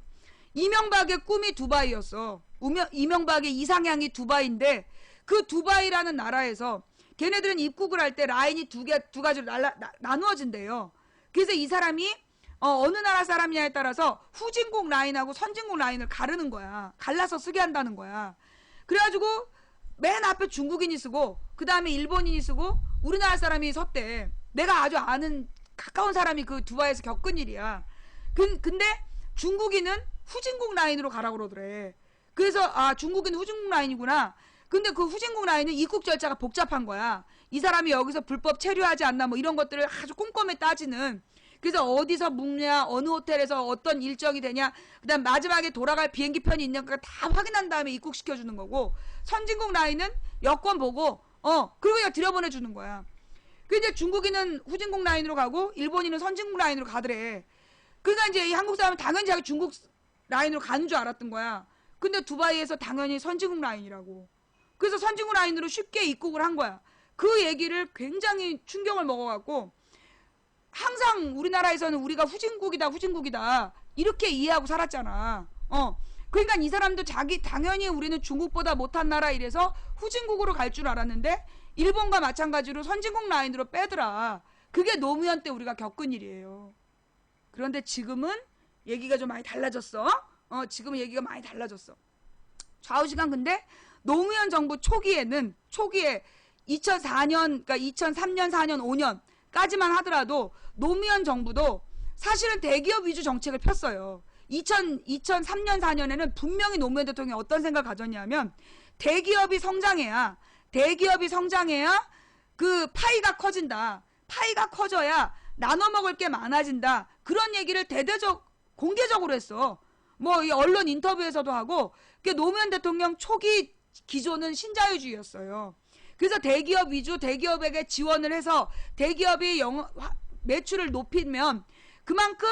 이명박의 꿈이 두바이였어. 이명박의 이상향이 두바이인데 그 두바이라는 나라에서 걔네들은 입국을 할 때 라인이 두 가지로 나누어진대요. 그래서 이 사람이 어느 나라 사람이냐에 따라서 후진국 라인하고 선진국 라인을 가르는 거야. 갈라서 쓰게 한다는 거야. 그래가지고 맨 앞에 중국인이 쓰고 그 다음에 일본인이 쓰고 우리나라 사람이 섰대. 내가 아주 아는 가까운 사람이 그 두바이에서 겪은 일이야. 근데 중국인은 후진국 라인으로 가라고 그러더래. 그래서 중국인은 후진국 라인이구나. 근데 그 후진국 라인은 입국 절차가 복잡한 거야. 이 사람이 여기서 불법 체류하지 않나 뭐 이런 것들을 아주 꼼꼼히 따지는. 그래서 어디서 묵냐, 어느 호텔에서 어떤 일정이 되냐, 그 다음 마지막에 돌아갈 비행기편이 있는가 다 확인한 다음에 입국시켜주는 거고, 선진국 라인은 여권 보고 그리고 그냥 들여보내주는 거야. 근데 중국인은 후진국 라인으로 가고 일본인은 선진국 라인으로 가더래. 그러니까 이제 이 한국 사람은 당연히 자기 중국 라인으로 가는 줄 알았던 거야. 근데 두바이에서 당연히 선진국 라인이라고. 그래서 선진국 라인으로 쉽게 입국을 한 거야. 그 얘기를 굉장히 충격을 먹어갖고 항상 우리나라에서는 우리가 후진국이다 이렇게 이해하고 살았잖아. 그러니까 이 사람도 당연히 우리는 중국보다 못한 나라 이래서 후진국으로 갈 줄 알았는데 일본과 마찬가지로 선진국 라인으로 빼더라. 그게 노무현 때 우리가 겪은 일이에요. 그런데 지금은 얘기가 좀 많이 달라졌어. 지금은 얘기가 많이 달라졌어. 좌우지간 근데 노무현 정부 초기에 2004년, 그러니까 2003년, 4년, 5년까지만 하더라도 노무현 정부도 사실은 대기업 위주 정책을 폈어요. 2003년, 4년에는 분명히 노무현 대통령이 어떤 생각을 가졌냐면 대기업이 성장해야 그 파이가 커진다. 파이가 커져야 나눠 먹을 게 많아진다. 그런 얘기를 공개적으로 했어. 뭐 이 언론 인터뷰에서도 하고. 노무현 대통령 초기 기조는 신자유주의였어요. 그래서 대기업 위주, 대기업에게 지원을 해서 대기업이 매출을 높이면 그만큼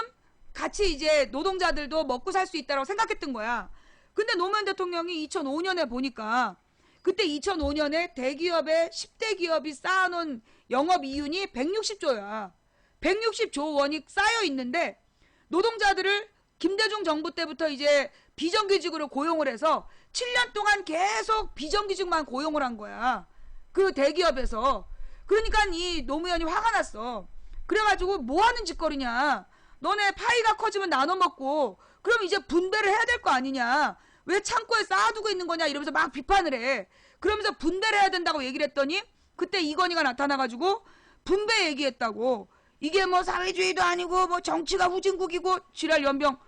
같이 이제 노동자들도 먹고 살 수 있다고 생각했던 거야. 근데 노무현 대통령이 2005년에 보니까 그때 2005년에 대기업에 10대 기업이 쌓아놓은 영업이윤이 160조야. 160조 원이 쌓여 있는데 노동자들을 김대중 정부 때부터 이제 비정규직으로 고용을 해서 7년 동안 계속 비정규직만 고용을 한 거야. 그 대기업에서. 그러니까 이 노무현이 화가 났어. 그래가지고 뭐 하는 짓거리냐. 너네 파이가 커지면 나눠 먹고 그럼 이제 분배를 해야 될 거 아니냐. 왜 창고에 쌓아두고 있는 거냐 이러면서 막 비판을 해. 그러면서 분배를 해야 된다고 얘기를 했더니 그때 이건희가 나타나가지고 분배 얘기했다고. 이게 뭐 사회주의도 아니고 뭐 정치가 후진국이고 지랄 연병.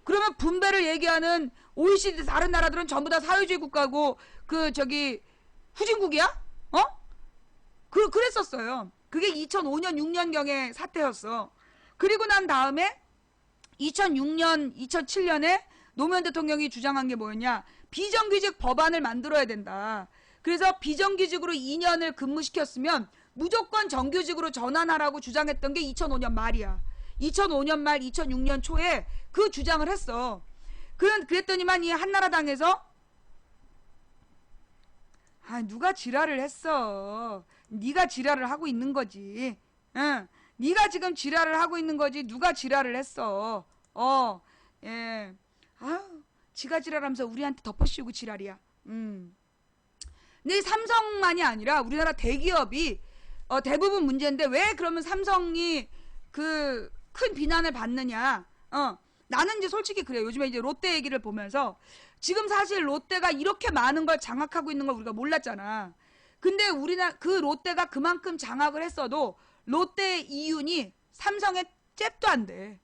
그러면 분배를 얘기하는 OECD 다른 나라들은 전부 다 사회주의 국가고 그 저기 후진국이야? 어? 그랬었어요. 그게 2005년 6년경의 사태였어. 그리고 난 다음에 2006년 2007년에 노무현 대통령이 주장한 게 뭐였냐. 비정규직 법안을 만들어야 된다. 그래서 비정규직으로 2년을 근무시켰으면 무조건 정규직으로 전환하라고 주장했던 게 2005년 말이야. 2005년 말 2006년 초에 그 주장을 했어. 그랬더니만 이 한나라당에서 누가 지랄을 했어. 네가 지랄을 하고 있는 거지. 응. 네가 지금 지랄을 하고 있는 거지. 누가 지랄을 했어. 예. 지가 지랄하면서 우리한테 덮어씌우고 지랄이야. 근데 삼성만이 아니라 우리나라 대기업이 대부분 문제인데 왜 그러면 삼성이 그 큰 비난을 받느냐. 나는 이제 솔직히 그래요. 요즘에 이제 롯데 얘기를 보면서 지금 사실 롯데가 이렇게 많은 걸 장악하고 있는 걸 우리가 몰랐잖아. 근데 그 롯데가 그만큼 장악을 했어도 롯데 이윤이 삼성의 잽도 안 돼.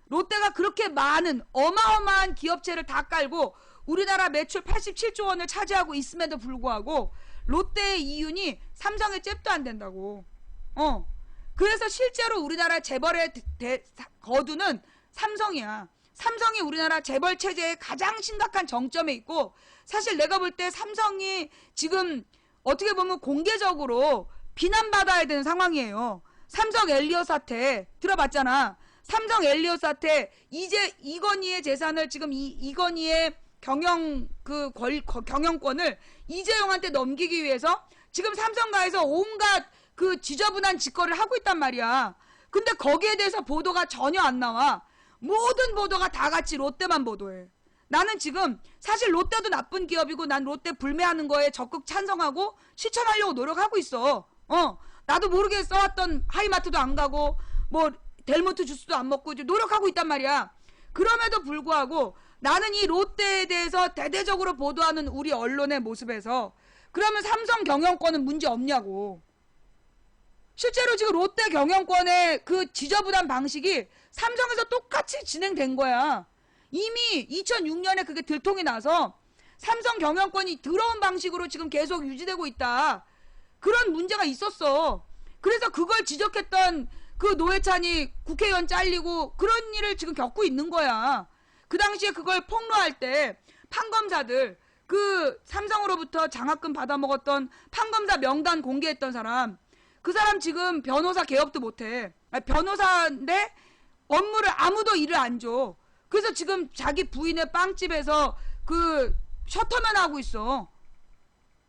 rop데가 그렇게 많은 어마어마한 기업체를 다 깔고 우리나라 매출 87조 원을 차지하고 있음에도 불구하고 롯데의 이윤이 삼성의 잽도 안 된다고. 그래서 실제로 우리나라 재벌의 거두는 삼성이야. 삼성이 우리나라 재벌 체제의 가장 심각한 정점에 있고, 사실 내가 볼 때 삼성이 지금 어떻게 보면 공개적으로 비난받아야 되는 상황이에요. 삼성 엘리엇 사태 들어봤잖아. 삼성 엘리엇 사태, 이제 이건희의 재산을 지금 이건희의 경영권을 이재용한테 넘기기 위해서 지금 삼성가에서 온갖 그 지저분한 짓거리를 하고 있단 말이야. 근데 거기에 대해서 보도가 전혀 안 나와. 모든 보도가 다 같이 롯데만 보도해. 나는 지금 사실 롯데도 나쁜 기업이고 난 롯데 불매하는 거에 적극 찬성하고 실천하려고 노력하고 있어. 나도 모르게 써왔던 하이마트도 안 가고 뭐 델몬트 주스도 안 먹고 이제 노력하고 있단 말이야. 그럼에도 불구하고 나는 이 롯데에 대해서 대대적으로 보도하는 우리 언론의 모습에서 그러면 삼성 경영권은 문제 없냐고. 실제로 지금 롯데 경영권의 그 지저분한 방식이 삼성에서 똑같이 진행된 거야. 이미 2006년에 그게 들통이 나서 삼성 경영권이 더러운 방식으로 지금 계속 유지되고 있다. 그런 문제가 있었어. 그래서 그걸 지적했던 그 노회찬이 국회의원 잘리고 그런 일을 지금 겪고 있는 거야. 그 당시에 그걸 폭로할 때 판검사들, 그 삼성으로부터 장학금 받아먹었던 판검사 명단 공개했던 사람, 그 사람 지금 변호사 개업도 못해. 변호사인데 업무를 아무도 일을 안 줘. 그래서 지금 자기 부인의 빵집에서 그 셔터맨 하고 있어.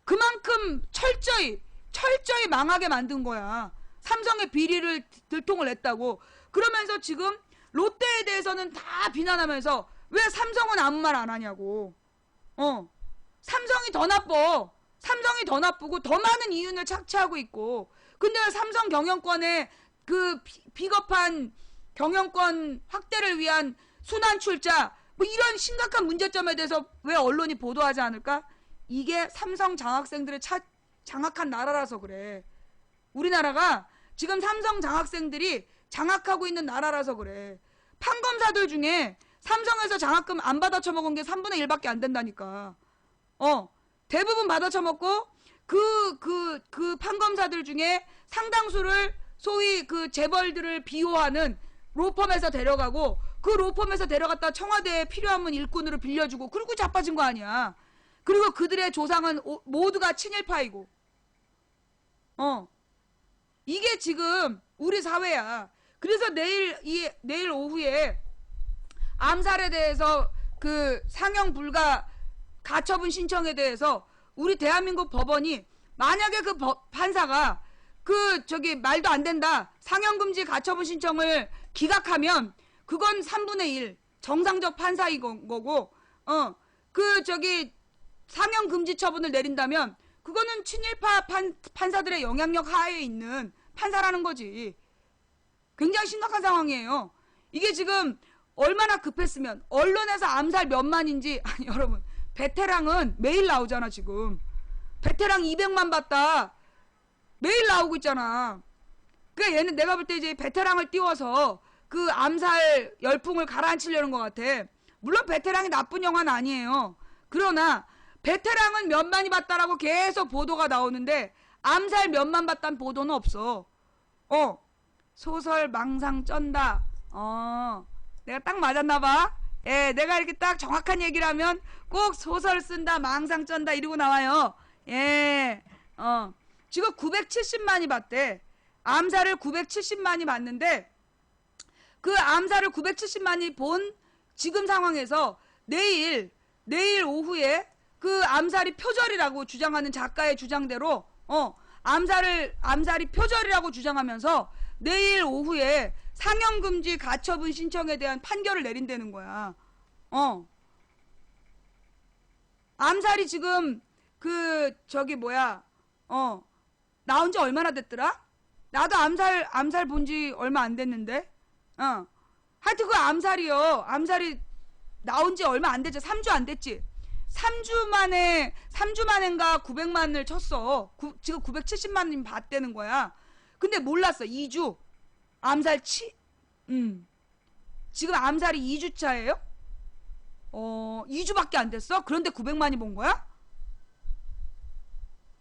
그만큼 철저히 망하게 만든 거야. 삼성의 비리를 들통을 냈다고. 그러면서 지금 롯데에 대해서는 다 비난하면서 왜 삼성은 아무 말 안 하냐고. 삼성이 더 나빠. 삼성이 더 나쁘고 더 많은 이윤을 착취하고 있고. 근데 삼성 경영권의 그 비겁한 경영권 확대를 위한 순환 출자, 뭐 이런 심각한 문제점에 대해서 왜 언론이 보도하지 않을까? 이게 삼성 장학생들을 장악한 나라라서 그래. 우리나라가 지금 삼성 장학생들이 장악하고 있는 나라라서 그래. 판검사들 중에 삼성에서 장학금 안 받아 처먹은 게 3분의 1밖에 안 된다니까. 대부분 받아 처먹고 그 판검사들 중에 상당수를 소위 그 재벌들을 비호하는 로펌에서 데려가고, 그 로펌에서 데려갔다 청와대에 필요하면 일꾼으로 빌려주고, 그리고 자빠진 거 아니야. 그리고 그들의 조상은 모두가 친일파이고. 이게 지금 우리 사회야. 그래서 내일 오후에 암살에 대해서 그 상형 불가 가처분 신청에 대해서 우리 대한민국 법원이 만약에 그 판사가 말도 안 된다. 상형금지 가처분 신청을 기각하면 그건 3분의 1 정상적 판사인 거고, 상형금지 처분을 내린다면 그거는 친일파 판사들의 영향력 하에 있는 판사라는 거지. 굉장히 심각한 상황이에요. 이게 지금 얼마나 급했으면 언론에서 암살 몇만인지, 아니 여러분, 베테랑은 매일 나오잖아. 지금 베테랑 200만 봤다 매일 나오고 있잖아. 그러니까 얘는 내가 볼 때 이제 베테랑을 띄워서 그 암살 열풍을 가라앉히려는 것 같아. 물론 베테랑이 나쁜 영화는 아니에요. 그러나 베테랑은 몇만이 봤다라고 계속 보도가 나오는데 암살 몇만 봤다는 보도는 없어. 소설 망상 쩐다. 내가 딱 맞았나봐. 예, 내가 이렇게 딱 정확한 얘기를 하면 꼭 소설 쓴다, 망상 쩐다 이러고 나와요. 예, 지금 970만이 봤대. 암살을 970만이 봤는데 그 암살을 970만이 본 지금 상황에서 내일 오후에 그 암살이 표절이라고 주장하는 작가의 주장대로 암살이 표절이라고 주장하면서 내일 오후에 상형금지 가처분 신청에 대한 판결을 내린다는 거야. 암살이 지금 나온 지 얼마나 됐더라? 나도 암살 본 지 얼마 안 됐는데. 하여튼 그 암살이 나온 지 얼마 안 됐지. 3주 안 됐지. 3주 만인가 900만을 쳤어. 지금 970만님 봤다는 거야. 근데 몰랐어. 2주. 지금 암살이 2주차예요? 2주밖에 안 됐어? 그런데 900만이 본 거야?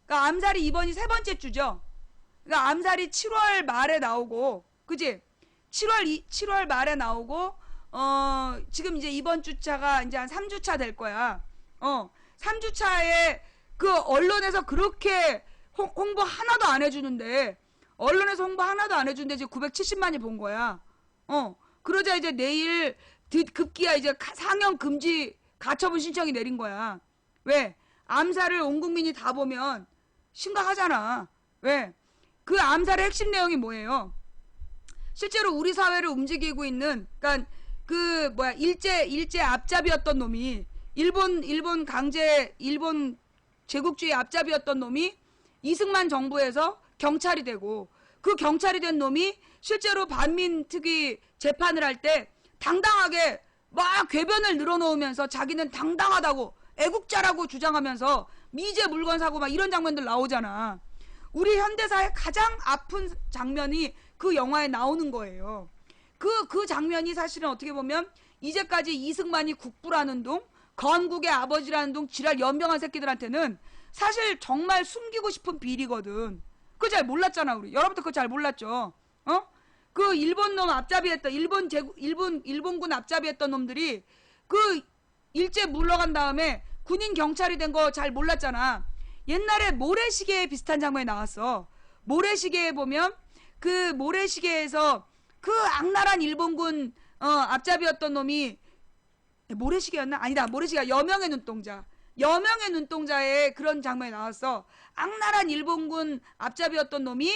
그러니까 암살이 이번이 세 번째 주죠. 그러니까 암살이 7월 말에 나오고, 그지? 7월 말에 나오고, 지금 이제 이번 주차가 이제 한 3주차 될 거야. 3주차에 그 언론에서 그렇게 홍보 하나도 안 해주는데, 지금 970만이 본 거야. 그러자 이제 내일 급기야 이제 상형 금지 가처분 신청이 내린 거야. 왜? 암살을 온 국민이 다 보면 심각하잖아. 왜? 그 암살의 핵심 내용이 뭐예요? 실제로 우리 사회를 움직이고 있는, 그러니까 일제 앞잡이였던 놈이, 일본 제국주의 앞잡이였던 놈이 이승만 정부에서 경찰이 되고, 그 경찰이 된 놈이 실제로 반민특위 재판을 할 때 당당하게 막 궤변을 늘어놓으면서 자기는 당당하다고 애국자라고 주장하면서 미제 물건 사고 막 이런 장면들 나오잖아. 우리 현대사의 가장 아픈 장면이 그 영화에 나오는 거예요. 그 장면이 사실은 어떻게 보면 이제까지 이승만이 국부라는 둥, 건국의 아버지라는 둥 지랄 연병한 새끼들한테는 사실 정말 숨기고 싶은 비리거든. 그거 잘 몰랐잖아, 우리. 여러분들 그거 잘 몰랐죠? 그 일본 놈 앞잡이했던, 일본군 앞잡이했던 놈들이 그 일제 물러간 다음에 군인 경찰이 된 거 잘 몰랐잖아. 옛날에 모래시계 비슷한 장면이 나왔어. 모래시계에 보면 그 모래시계에서 그 악랄한 일본군 앞잡이였던 놈이 모래시계였나? 아니다. 모래시계가 여명의 눈동자. 여명의 눈동자에 그런 장면이 나왔어. 악랄한 일본군 앞잡이였던 놈이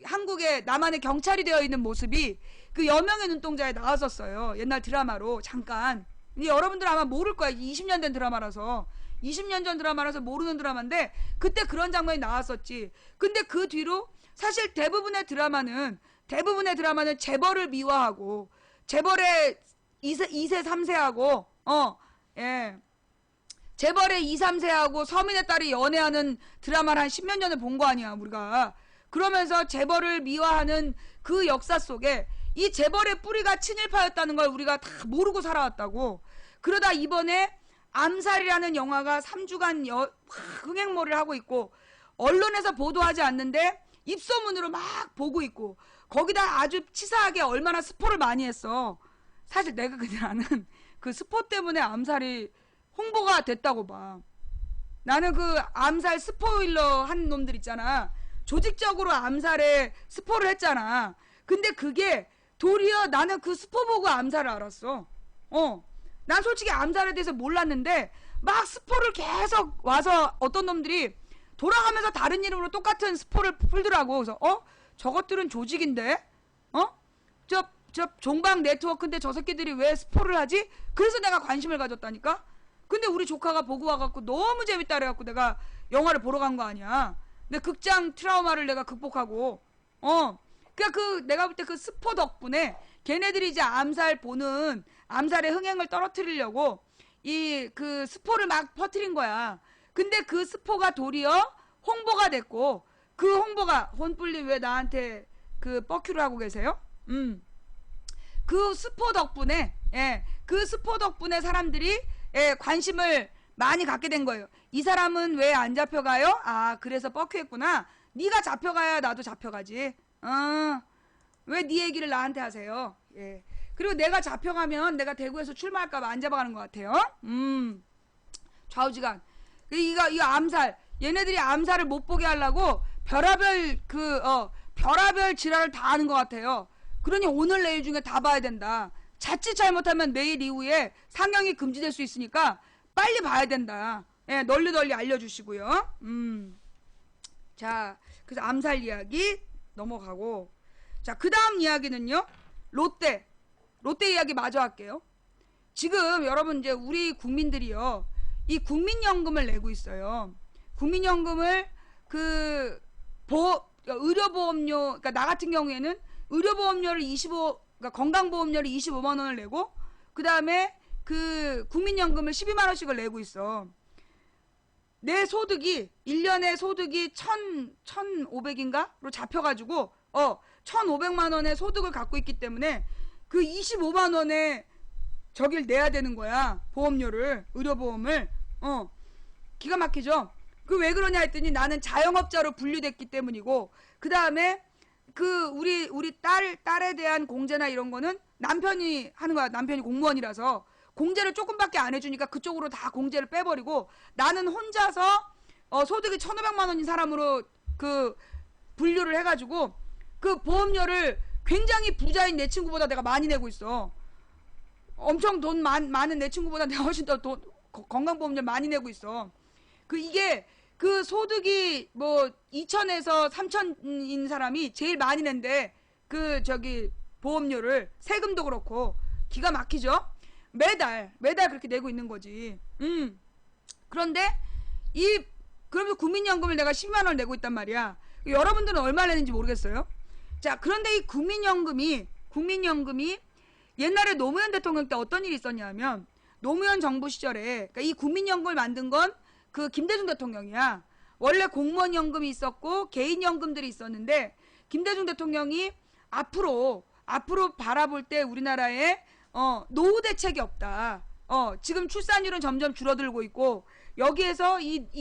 한국의 남한의 경찰이 되어 있는 모습이 그 여명의 눈동자에 나왔었어요. 옛날 드라마로 잠깐. 근데 여러분들 아마 모를 거야. 20년 된 드라마라서. 20년 전 드라마라서 모르는 드라마인데 그때 그런 장면이 나왔었지. 근데 그 뒤로 사실 대부분의 드라마는 재벌을 미화하고 재벌의 2세 3세하고 재벌의 2, 3세하고 서민의 딸이 연애하는 드라마를 한 10몇 년을 본 거 아니야, 우리가. 그러면서 재벌을 미화하는 그 역사 속에 이 재벌의 뿌리가 친일파였다는 걸 우리가 다 모르고 살아왔다고. 그러다 이번에 암살이라는 영화가 3주간 흥행몰을 하고 있고 언론에서 보도하지 않는데 입소문으로 막 보고 있고 거기다 아주 치사하게 얼마나 스포를 많이 했어. 사실 내가 그냥 그 스포 때문에 암살이 홍보가 됐다고 봐. 나는 그 암살 스포일러 한 놈들 있잖아. 조직적으로 암살에 스포를 했잖아. 근데 그게 도리어 나는 그 스포 보고 암살을 알았어. 난 솔직히 암살에 대해서 몰랐는데 막 스포를 계속 와서 어떤 놈들이 돌아가면서 다른 이름으로 똑같은 스포를 풀더라고. 그래서 저것들은 조직인데 저 종방 네트워크인데 저 새끼들이 왜 스포를 하지? 그래서 내가 관심을 가졌다니까. 근데 우리 조카가 보고 와갖고 너무 재밌다 그래갖고 내가 영화를 보러 간 거 아니야. 근데 극장 트라우마를 내가 극복하고 그러니까 내가 볼 때 그 스포 덕분에 걔네들이 이제 암살의 흥행을 떨어뜨리려고 이 그 스포를 막 퍼뜨린 거야. 근데 그 스포가 도리어 홍보가 됐고, 그 홍보가 혼뿔님 왜 나한테 그 뻑큐를 하고 계세요? 그 스포 덕분에 그 스포 덕분에 사람들이 관심을 많이 갖게 된 거예요. 이 사람은 왜 안 잡혀가요? 아, 그래서 뻑큐했구나. 네가 잡혀가야 나도 잡혀가지. 왜 네 얘기를 나한테 하세요? 예. 그리고 내가 잡혀가면 내가 대구에서 출마할까봐 안 잡아가는 것 같아요. 좌우지간. 이 암살. 얘네들이 암살을 못 보게 하려고 별하별 별하별 지랄을 다 하는 것 같아요. 그러니 오늘 내일 중에 다 봐야 된다. 자칫 잘못하면 내일 이후에 상영이 금지될 수 있으니까 빨리 봐야 된다. 예, 널리 알려주시고요. 자, 그래서 암살 이야기 넘어가고, 자, 그 다음 이야기는요. 롯데 이야기 마저 할게요. 지금 여러분 이제 우리 국민들이요, 이 국민연금을 내고 있어요. 국민연금을 의료보험료, 그러니까 나 같은 경우에는 의료보험료를 그러니까 건강보험료를 25만 원을 내고, 그 다음에 그 국민연금을 12만 원씩을 내고 있어. 내 소득이 1년에 소득이 1,500인가로 잡혀가지고 1,500만 원의 소득을 갖고 있기 때문에 그 25만 원의 저길 내야 되는 거야. 보험료를, 의료보험을. 기가 막히죠. 그 왜 그러냐 했더니 나는 자영업자로 분류됐기 때문이고, 그 다음에 그 우리 딸에 대한 공제나 이런 거는 남편이 하는 거야. 남편이 공무원이라서 공제를 조금밖에 안 해주니까 그쪽으로 다 공제를 빼버리고, 나는 혼자서 소득이 1,500만 원인 사람으로 그 분류를 해가지고 그 보험료를 굉장히 부자인 내 친구보다 내가 많이 내고 있어. 엄청 돈 많은 내 친구보다 내가 훨씬 더 건강보험료 많이 내고 있어. 이게 그 소득이 뭐 2천에서 3천인 사람이 제일 많이 낸대. 보험료를, 세금도 그렇고. 기가 막히죠? 매달 그렇게 내고 있는 거지. 그런데 그러면서 국민연금을 내가 10만 원을 내고 있단 말이야. 여러분들은 얼마 내는지 모르겠어요. 자, 그런데 이 국민연금이 옛날에 노무현 대통령 때 어떤 일이 있었냐면, 노무현 정부 시절에, 그러니까 이 국민연금을 만든 건 그 김대중 대통령이야. 원래 공무원연금이 있었고 개인연금들이 있었는데, 김대중 대통령이 앞으로 바라볼 때 우리나라에 노후 대책이 없다. 지금 출산율은 점점 줄어들고 있고, 여기에서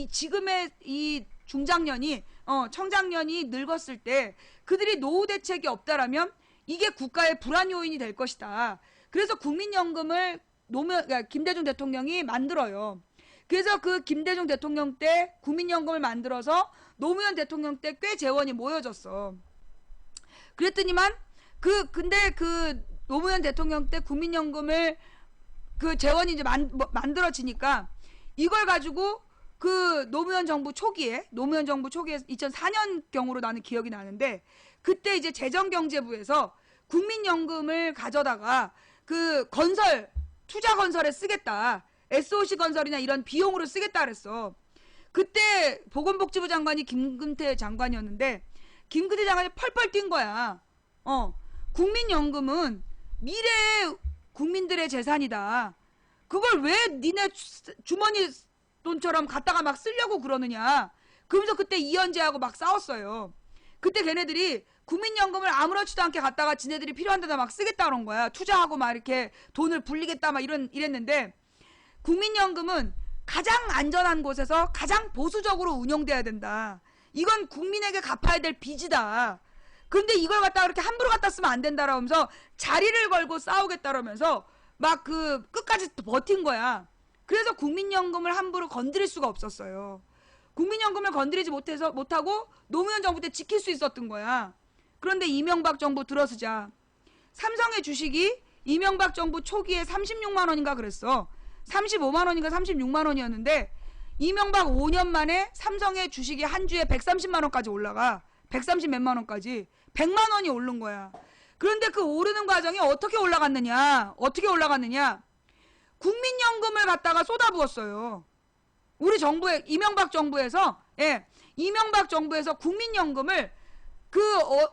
지금의 이 중장년이 청장년이 늙었을 때 그들이 노후 대책이 없다라면 이게 국가의 불안 요인이 될 것이다. 그래서 국민연금을 그러니까 김대중 대통령이 만들어요. 그래서 그 김대중 대통령 때 국민연금을 만들어서 노무현 대통령 때 꽤 재원이 모여졌어. 그랬더니만 근데 노무현 대통령 때 국민연금을 재원이 이제 만들어지니까 이걸 가지고 노무현 정부 초기에 2004년경으로 나는 기억이 나는데, 그때 이제 재정경제부에서 국민연금을 가져다가 투자 건설에 쓰겠다. SOC 건설이나 이런 비용으로 쓰겠다 그랬어. 그때 보건복지부 장관이 김금태 장관이었는데, 김금태 장관이 펄펄 뛴 거야. 국민연금은 미래의 국민들의 재산이다. 그걸 왜 니네 주머니 돈처럼 갖다가 막 쓰려고 그러느냐. 그러면서 그때 이현재하고 막 싸웠어요. 그때 걔네들이 국민연금을 아무렇지도 않게 갖다가 지네들이 필요한 데다 막 쓰겠다 그런 거야. 투자하고 막 이렇게 돈을 불리겠다 막 이랬는데, 국민연금은 가장 안전한 곳에서 가장 보수적으로 운영돼야 된다. 이건 국민에게 갚아야 될 빚이다. 근데 이걸 갖다가 그렇게 함부로 갖다 쓰면 안 된다라면서 자리를 걸고 싸우겠다라면서 막 끝까지 버틴 거야. 그래서 국민연금을 함부로 건드릴 수가 없었어요. 국민연금을 건드리지 못하고 노무현 정부 때 지킬 수 있었던 거야. 그런데 이명박 정부 들어서자 삼성의 주식이 이명박 정부 초기에 36만 원인가 그랬어. 35만 원인가 36만 원이었는데 이명박 5년 만에 삼성의 주식이 한 주에 130만 원까지 올라가. 130 몇만 원까지. 100만 원이 오른 거야. 그런데 그 오르는 과정이 어떻게 올라갔느냐? 어떻게 올라갔느냐? 국민연금을 갖다가 쏟아부었어요. 우리 정부에, 이명박 정부에서, 예, 이명박 정부에서 국민연금을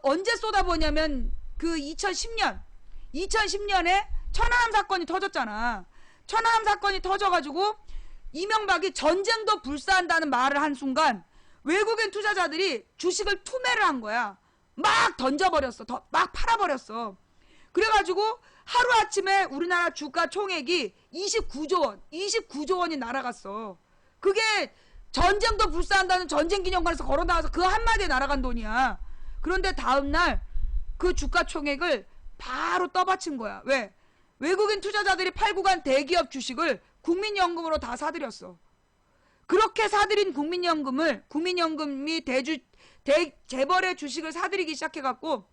언제 쏟아부었냐면 그 2010년에 천안함 사건이 터졌잖아. 천안함 사건이 터져가지고 이명박이 전쟁도 불사한다는 말을 한 순간 외국인 투자자들이 주식을 투매를 한 거야. 막 던져버렸어. 막 팔아버렸어. 그래가지고 하루아침에 우리나라 주가 총액이 29조 원이 날아갔어. 그게 전쟁도 불사한다는 전쟁기념관에서 걸어나와서 그 한마디에 날아간 돈이야. 그런데 다음날 그 주가 총액을 바로 떠받친 거야. 왜? 외국인 투자자들이 팔고 간 대기업 주식을 국민연금으로 다 사들였어. 그렇게 사들인 국민연금이 재벌의 주식을 사들이기 시작해갖고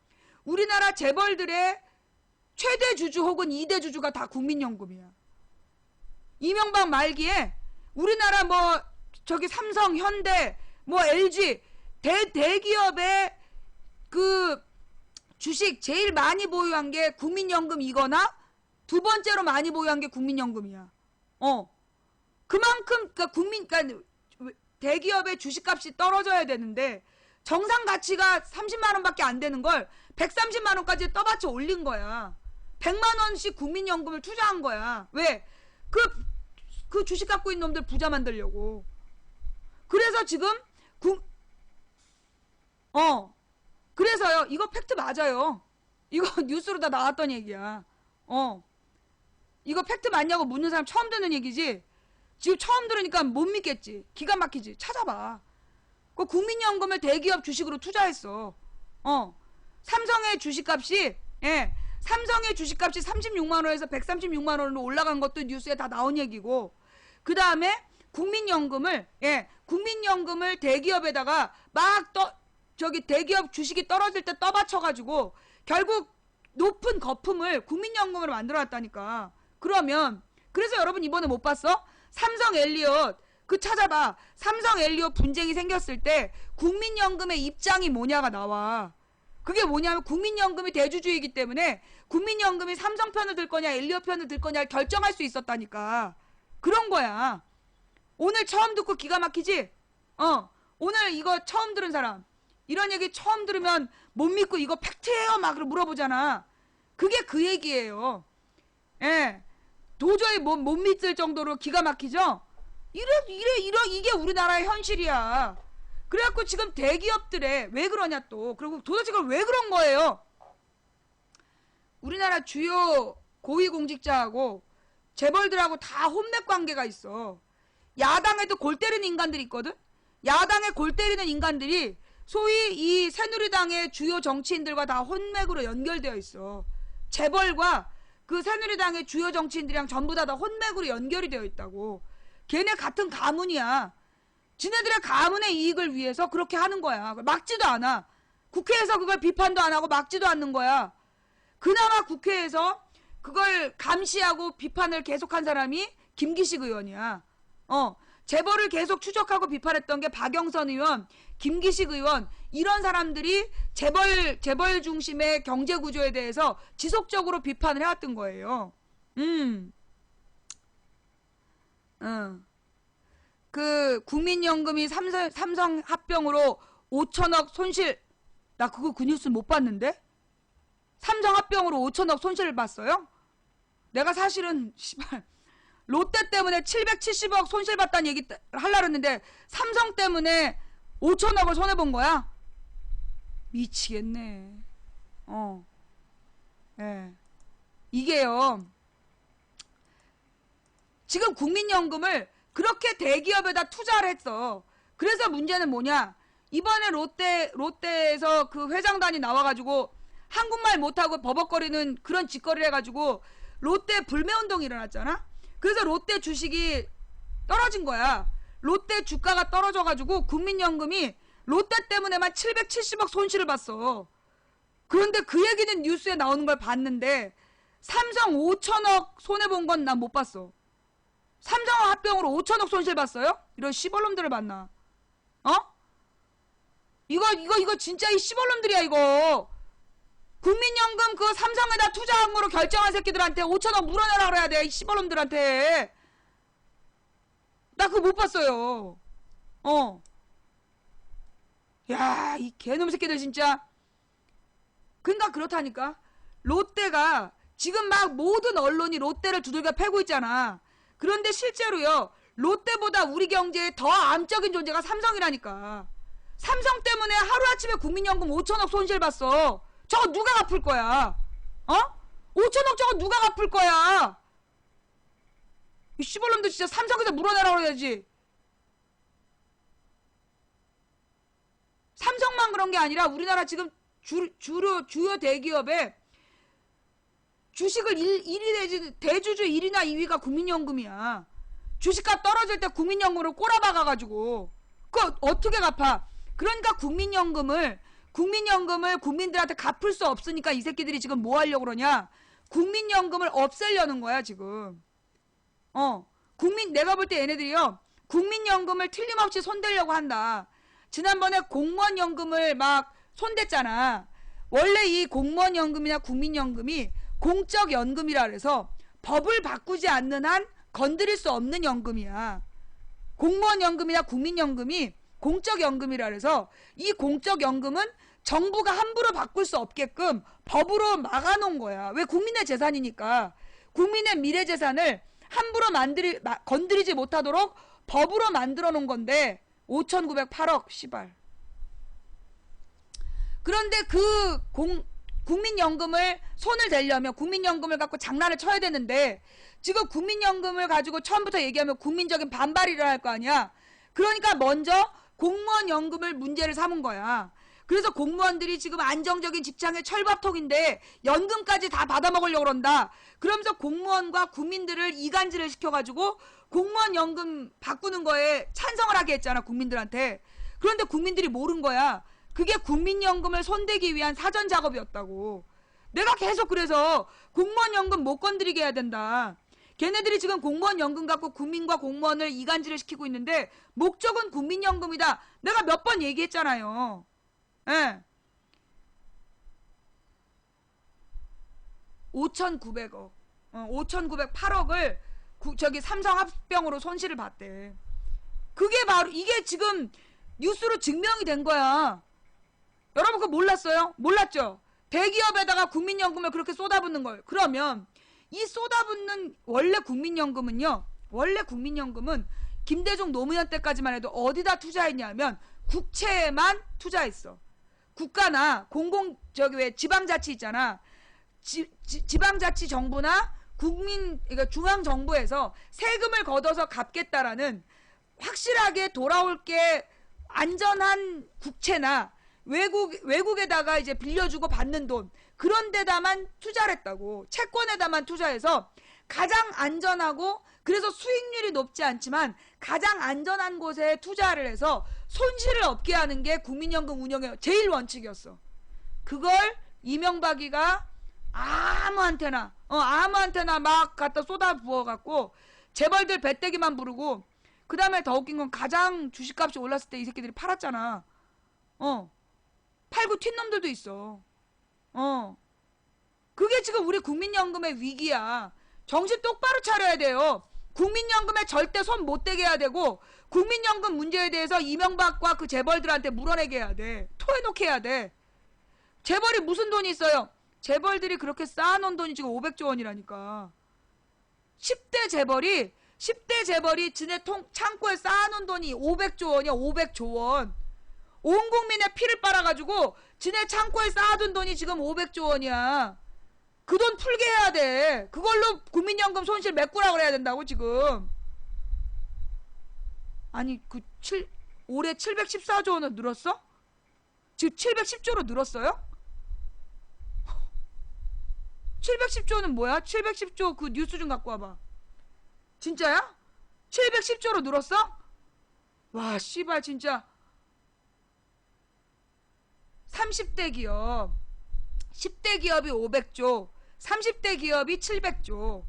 우리나라 재벌들의 최대 주주 혹은 2대 주주가 다 국민연금이야. 이명박 말기에 우리나라 삼성, 현대, LG 대기업의 그 주식 제일 많이 보유한 게 국민연금이거나 두 번째로 많이 보유한 게 국민연금이야. 그만큼 대기업의 주식값이 떨어져야 되는데 정상 가치가 30만 원밖에 안 되는 걸 130만 원까지 떠받쳐 올린 거야. 100만 원씩 국민연금을 투자한 거야. 왜? 그 주식 갖고 있는 놈들 부자 만들려고. 그래서 지금 그래서요. 이거 팩트 맞아요. 이거 뉴스로 다 나왔던 얘기야. 이거 팩트 맞냐고 묻는 사람 처음 듣는 얘기지. 지금 처음 들으니까 못 믿겠지. 기가 막히지. 찾아봐. 그 국민연금을 대기업 주식으로 투자했어. 삼성의 주식값이 36만 원에서 136만 원으로 올라간 것도 뉴스에 다 나온 얘기고, 그 다음에 국민연금을 대기업에다가 대기업 주식이 떨어질 때 떠받쳐가지고 결국 높은 거품을 국민연금으로 만들어놨다니까. 그래서 여러분 이번에 못 봤어? 삼성 엘리엇 찾아봐. 삼성 엘리엇 분쟁이 생겼을 때 국민연금의 입장이 뭐냐가 나와. 그게 뭐냐면 국민연금이 대주주이기 때문에 국민연금이 삼성 편을 들 거냐 엘리엇 편을 들 거냐를 결정할 수 있었다니까. 그런 거야. 오늘 처음 듣고 기가 막히지? 오늘 이거 처음 들은 사람, 이런 얘기 처음 들으면 못 믿고 이거 팩트예요? 막 물어보잖아. 그게 그 얘기예요. 예. 도저히 못 믿을 정도로 기가 막히죠? 이게 우리나라의 현실이야. 그래갖고 지금 대기업들에 왜 그러냐 또. 그리고 도대체 그걸 왜 그런 거예요? 우리나라 주요 고위공직자하고 재벌들하고 다 혼맥 관계가 있어. 야당에도 골 때리는 인간들이 있거든? 야당에 골 때리는 인간들이 소위 이 새누리당의 주요 정치인들과 다 혼맥으로 연결되어 있어. 재벌과 그 새누리당의 주요 정치인들이랑 전부 다 혼맥으로 연결이 되어 있다고. 걔네 같은 가문이야. 지네들의 가문의 이익을 위해서 그렇게 하는 거야. 막지도 않아. 국회에서 그걸 비판도 안 하고 막지도 않는 거야. 그나마 국회에서 그걸 감시하고 비판을 계속한 사람이 김기식 의원이야. 재벌을 계속 추적하고 비판했던 게 박영선 의원, 김기식 의원, 이런 사람들이 재벌 중심의 경제 구조에 대해서 지속적으로 비판을 해왔던 거예요. 그 국민연금이 삼성 합병으로 5천억 손실, 나 그거 그 뉴스 못 봤는데? 삼성 합병으로 5천억 손실을 봤어요? 내가 사실은 롯데 때문에 770억 손실 봤다는 얘기 하려고 했는데 삼성 때문에 5천억을 손해본 거야? 미치겠네. 예. 이게요, 지금 국민연금을 그렇게 대기업에다 투자를 했어. 그래서 문제는 뭐냐? 이번에 롯데에서 그 회장단이 나와가지고 한국말 못하고 버벅거리는 그런 짓거리를 해가지고 롯데 불매운동이 일어났잖아? 그래서 롯데 주식이 떨어진 거야. 롯데 주가가 떨어져가지고 국민연금이 롯데 때문에만 770억 손실을 봤어. 그런데 그 얘기는 뉴스에 나오는 걸 봤는데 삼성 5천억 손해본 건 난 못 봤어. 삼성화병으로 5천억 손실 봤어요? 이런 시벌놈들을 봤나? 어? 이거 진짜 이 시벌놈들이야 이거. 국민연금 그 삼성에다 투자한 거로 결정한 새끼들한테 5천억 물어내라 그래야 돼. 이 시벌놈들한테. 나 그거 못 봤어요. 야, 이 개놈 새끼들 진짜. 그러니까 그렇다니까. 롯데가 지금 막 모든 언론이 롯데를 두들겨 패고 있잖아. 그런데 실제로요, 롯데보다 우리 경제에 더 암적인 존재가 삼성이라니까. 삼성 때문에 하루아침에 국민연금 5천억 손실 봤어. 저거 누가 갚을 거야? 5천억 저거 누가 갚을 거야? 이 씨발놈들 진짜 삼성에서 물어내라 그래야지. 삼성만 그런 게 아니라 우리나라 지금 주요 대기업에 주식을 1위 대주주 1위나 2위가 국민연금이야. 주식값 떨어질 때 국민연금으로 꼬라박아가지고 그거 어떻게 갚아? 그러니까 국민연금을 국민들한테 갚을 수 없으니까 이 새끼들이 지금 뭐 하려고 그러냐? 국민연금을 없애려는 거야 지금. 내가 볼 때 얘네들이요, 국민연금을 틀림없이 손대려고 한다. 지난번에 공무원연금을 막 손댔잖아. 원래 이 공무원연금이나 국민연금이 공적연금이라 그래서 법을 바꾸지 않는 한 건드릴 수 없는 연금이야. 공무원연금이나 국민연금이 공적연금이라 그래서 이 공적연금은 정부가 함부로 바꿀 수 없게끔 법으로 막아놓은 거야. 왜? 국민의 재산이니까. 국민의 미래재산을 함부로 건드리지 못하도록 법으로 만들어 놓은 건데 5,908억 씨발. 그런데 그 국민연금을 손을 대려면 국민연금을 갖고 장난을 쳐야 되는데 지금 국민연금을 가지고 처음부터 얘기하면 국민적인 반발이 일어날 거 아니야. 그러니까 먼저 공무원연금을 문제를 삼은 거야. 그래서 공무원들이 지금 안정적인 직장의 철밥통인데 연금까지 다 받아먹으려고 그런다. 그러면서 공무원과 국민들을 이간질을 시켜가지고 공무원 연금 바꾸는 거에 찬성을 하게 했잖아, 국민들한테. 그런데 국민들이 모른 거야. 그게 국민연금을 손대기 위한 사전 작업이었다고. 내가 계속 그래서 공무원 연금 못 건드리게 해야 된다. 걔네들이 지금 공무원 연금 갖고 국민과 공무원을 이간질을 시키고 있는데 목적은 국민연금이다. 내가 몇 번 얘기했잖아요. 예. 5,900억. 5,908억을 삼성합병으로 손실을 봤대. 그게 바로 이게 지금 뉴스로 증명이 된 거야. 여러분 그거 몰랐어요? 몰랐죠? 대기업에다가 국민연금을 그렇게 쏟아붓는 걸. 그러면 이 쏟아붓는 원래 국민연금은 김대중 노무현 때까지만 해도 어디다 투자했냐면 국채에만 투자했어. 국가나 지방자치 있잖아. 지방자치 정부나 그러니까 중앙정부에서 세금을 걷어서 갚겠다라는 확실하게 돌아올 게 안전한 국채나 외국에다가 이제 빌려주고 받는 돈, 그런 데다만 투자를 했다고. 채권에다만 투자해서 가장 안전하고, 그래서 수익률이 높지 않지만 가장 안전한 곳에 투자를 해서 손실을 없게 하는 게 국민연금 운영의 제일 원칙이었어. 그걸 이명박이가 아무한테나 막 갖다 쏟아 부어갖고 재벌들 배때기만 부르고, 그 다음에 더 웃긴 건 가장 주식값이 올랐을 때 이 새끼들이 팔았잖아. 팔고 튄 놈들도 있어. 그게 지금 우리 국민연금의 위기야. 정신 똑바로 차려야 돼요. 국민연금에 절대 손 못 대게 해야 되고, 국민연금 문제에 대해서 이명박과 그 재벌들한테 물어내게 해야 돼. 토해놓게 해야 돼. 재벌이 무슨 돈이 있어요? 재벌들이 그렇게 쌓아놓은 돈이 지금 500조 원이라니까. 10대 재벌이 지네 창고에 쌓아놓은 돈이 500조 원이야. 500조 원. 온 국민의 피를 빨아가지고 지네 창고에 쌓아둔 돈이 지금 500조 원이야. 그 돈 풀게 해야 돼. 그걸로 국민연금 손실 메꾸라 그래야 된다고 지금. 아니 올해 714조 원을 늘었어? 지금 710조로 늘었어요? 710조는 뭐야? 710조 그 뉴스 좀 갖고 와봐. 진짜야? 710조로 늘었어? 와 씨발 진짜. 30대 기업 10대 기업이 500조, 30대 기업이 700조.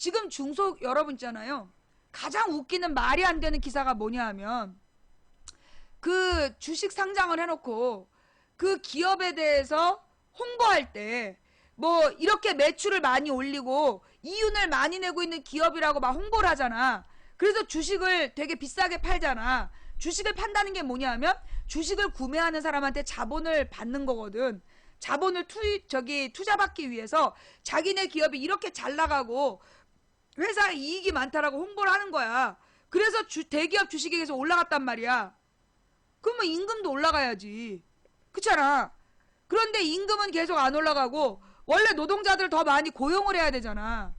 지금 중소 여러분 있잖아요. 가장 웃기는 말이 안 되는 기사가 뭐냐 하면 그 주식 상장을 해놓고 그 기업에 대해서 홍보할 때 뭐 이렇게 매출을 많이 올리고 이윤을 많이 내고 있는 기업이라고 막 홍보를 하잖아. 그래서 주식을 되게 비싸게 팔잖아. 주식을 판다는 게 뭐냐 하면 주식을 구매하는 사람한테 자본을 받는 거거든. 자본을 투자받기 위해서 자기네 기업이 이렇게 잘 나가고 회사에 이익이 많다라고 홍보를 하는 거야. 그래서 대기업 주식이 계속 올라갔단 말이야. 그러면 임금도 올라가야지. 그렇잖아. 그런데 임금은 계속 안 올라가고 원래 노동자들 더 많이 고용을 해야 되잖아.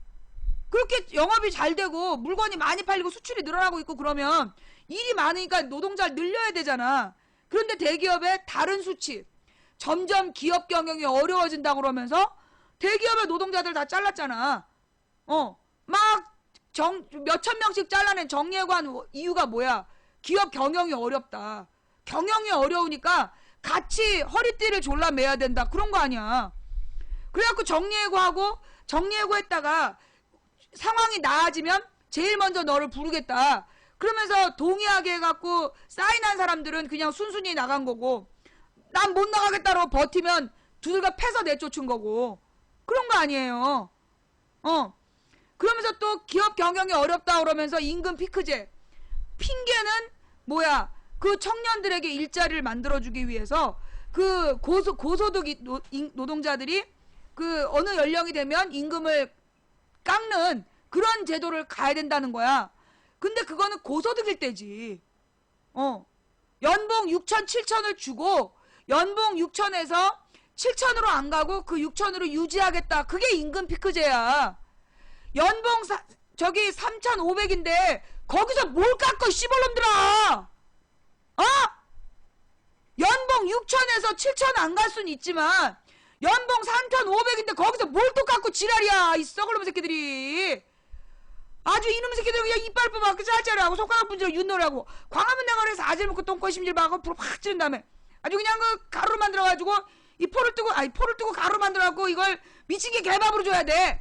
그렇게 영업이 잘 되고 물건이 많이 팔리고 수출이 늘어나고 있고 그러면 일이 많으니까 노동자를 늘려야 되잖아. 그런데 대기업의 다른 수치 점점 기업 경영이 어려워진다고 그러면서 대기업의 노동자들 다 잘랐잖아. 막 몇천 명씩 잘라낸 정리해고한 이유가 뭐야? 기업 경영이 어렵다. 경영이 어려우니까 같이 허리띠를 졸라매야 된다. 그런 거 아니야. 그래갖고 정리해고했다가 상황이 나아지면 제일 먼저 너를 부르겠다. 그러면서 동의하게 해갖고 사인한 사람들은 그냥 순순히 나간 거고 난 못 나가겠다고 버티면 두들겨 패서 내쫓은 거고 그런 거 아니에요. 그러면서 또 기업 경영이 어렵다 그러면서 임금 피크제. 핑계는 뭐야? 그 청년들에게 일자리를 만들어주기 위해서 그 고소득 노동자들이 그 어느 연령이 되면 임금을 깎는 그런 제도를 가야 된다는 거야. 근데 그거는 고소득일 때지. 연봉 6천, 7천을 주고 연봉 6천에서 7천으로 안 가고 그 6천으로 유지하겠다. 그게 임금 피크제야. 연봉 3,500인데 거기서 뭘 깎어 씨발놈들아. 연봉 6천에서 7천 안 갈 수는 있지만 연봉 3,500인데 거기서 뭘 또 깎고 지랄이야. 이 썩을놈 새끼들이. 아주 이놈 새끼들 그냥 이빨 뽑아 짜짜리하고 손가락 분질하고 윷놀이하고 광화문 대관에서 아질 먹고 똥꼬 심질 박고 불 확 찌른 다음에 아주 그냥 그 가루 만들어가지고 이 포를 뜨고 가루 만들어갖고 이걸 미친개 개밥으로 줘야 돼.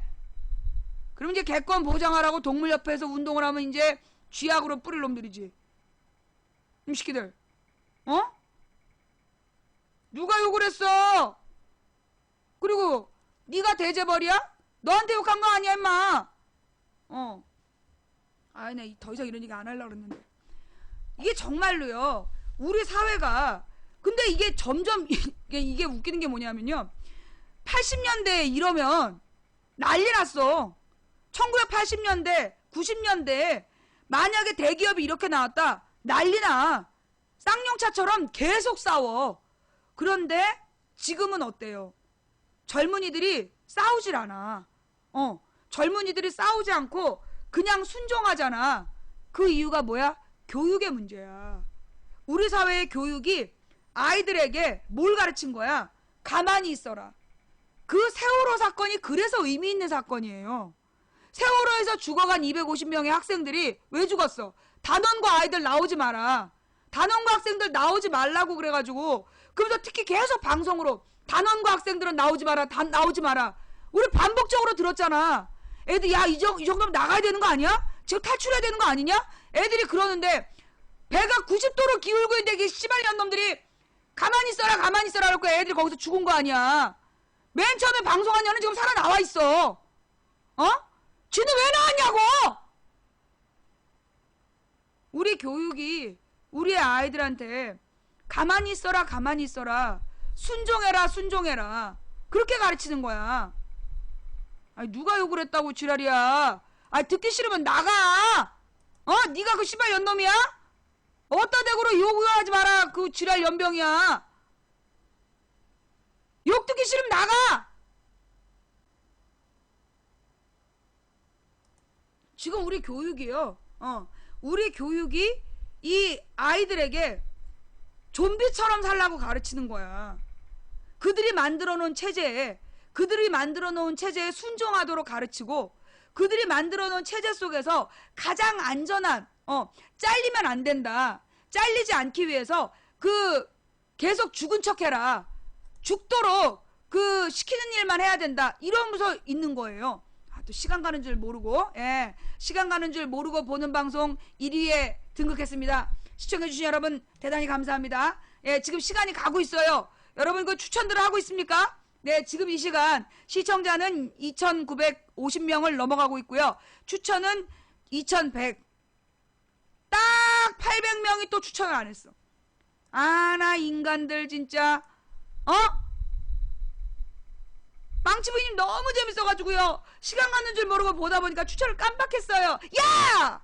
그럼 이제 개권 보장하라고 동물협회에서 운동을 하면 이제 쥐약으로 뿌릴 놈들이지. 이 새끼들. 누가 욕을 했어? 그리고 네가 대재벌이야? 너한테 욕한 거 아니야 임마. 나 더 이상 이런 얘기 안 하려고 그랬는데 이게 정말로요 우리 사회가 근데 이게 점점 이게 웃기는 게 뭐냐면요 80년대에 이러면 난리 났어. 1980년대 90년대 만약에 대기업이 이렇게 나왔다 난리나. 쌍용차처럼 계속 싸워. 그런데 지금은 어때요? 젊은이들이 싸우질 않아. 젊은이들이 싸우지 않고 그냥 순종하잖아. 그 이유가 뭐야? 교육의 문제야. 우리 사회의 교육이 아이들에게 뭘 가르친 거야? 가만히 있어라. 그 세월호 사건이 그래서 의미 있는 사건이에요. 세월호에서 죽어간 250명의 학생들이 왜 죽었어? 단원고 아이들 나오지 마라. 단원고 학생들 나오지 말라고 그래가지고 그러면서 특히 계속 방송으로 단원고 학생들은 나오지 마라. 나오지 마라. 우리 반복적으로 들었잖아. 애들 야 이 정도면 나가야 되는 거 아니야? 지금 탈출해야 되는 거 아니냐? 애들이 그러는데 배가 90도로 기울고 있는데 이 씨발년 놈들이 가만히 있어라 가만히 있어라 그러고 애들이 거기서 죽은 거 아니야. 맨 처음에 방송한 년은 지금 살아 나와 있어. 쥐는 왜 나왔냐고. 우리 교육이 우리의 아이들한테 가만히 있어라 가만히 있어라 순종해라 순종해라 그렇게 가르치는 거야. 아니 누가 욕을 했다고 지랄이야. 아니 듣기 싫으면 나가. 네가 그 씨발 연놈이야? 어따 대고로 욕하지 마라. 그 지랄 연병이야. 욕 듣기 싫으면 나가. 지금 우리 교육이요. 우리 교육이 이 아이들에게 좀비처럼 살라고 가르치는 거야. 그들이 만들어 놓은 체제에 순종하도록 가르치고 그들이 만들어 놓은 체제 속에서 가장 안전한 잘리면 안 된다. 잘리지 않기 위해서 그 계속 죽은 척해라. 죽도록 그 시키는 일만 해야 된다. 이러면서 있는 거예요. 또 시간 가는 줄 모르고, 예, 시간 가는 줄 모르고 보는 방송 1위에 등극했습니다. 시청해주신 여러분 대단히 감사합니다. 예, 지금 시간이 가고 있어요. 여러분 그 추천들을 하고 있습니까? 네, 지금 이 시간 시청자는 2,950명을 넘어가고 있고요. 추천은 2,100. 딱 800명이 또 추천을 안 했어. 아, 나 인간들 진짜, 망치부님 너무 재밌어가지고요. 시간 가는 줄 모르고 보다 보니까 추천을 깜빡했어요. 야!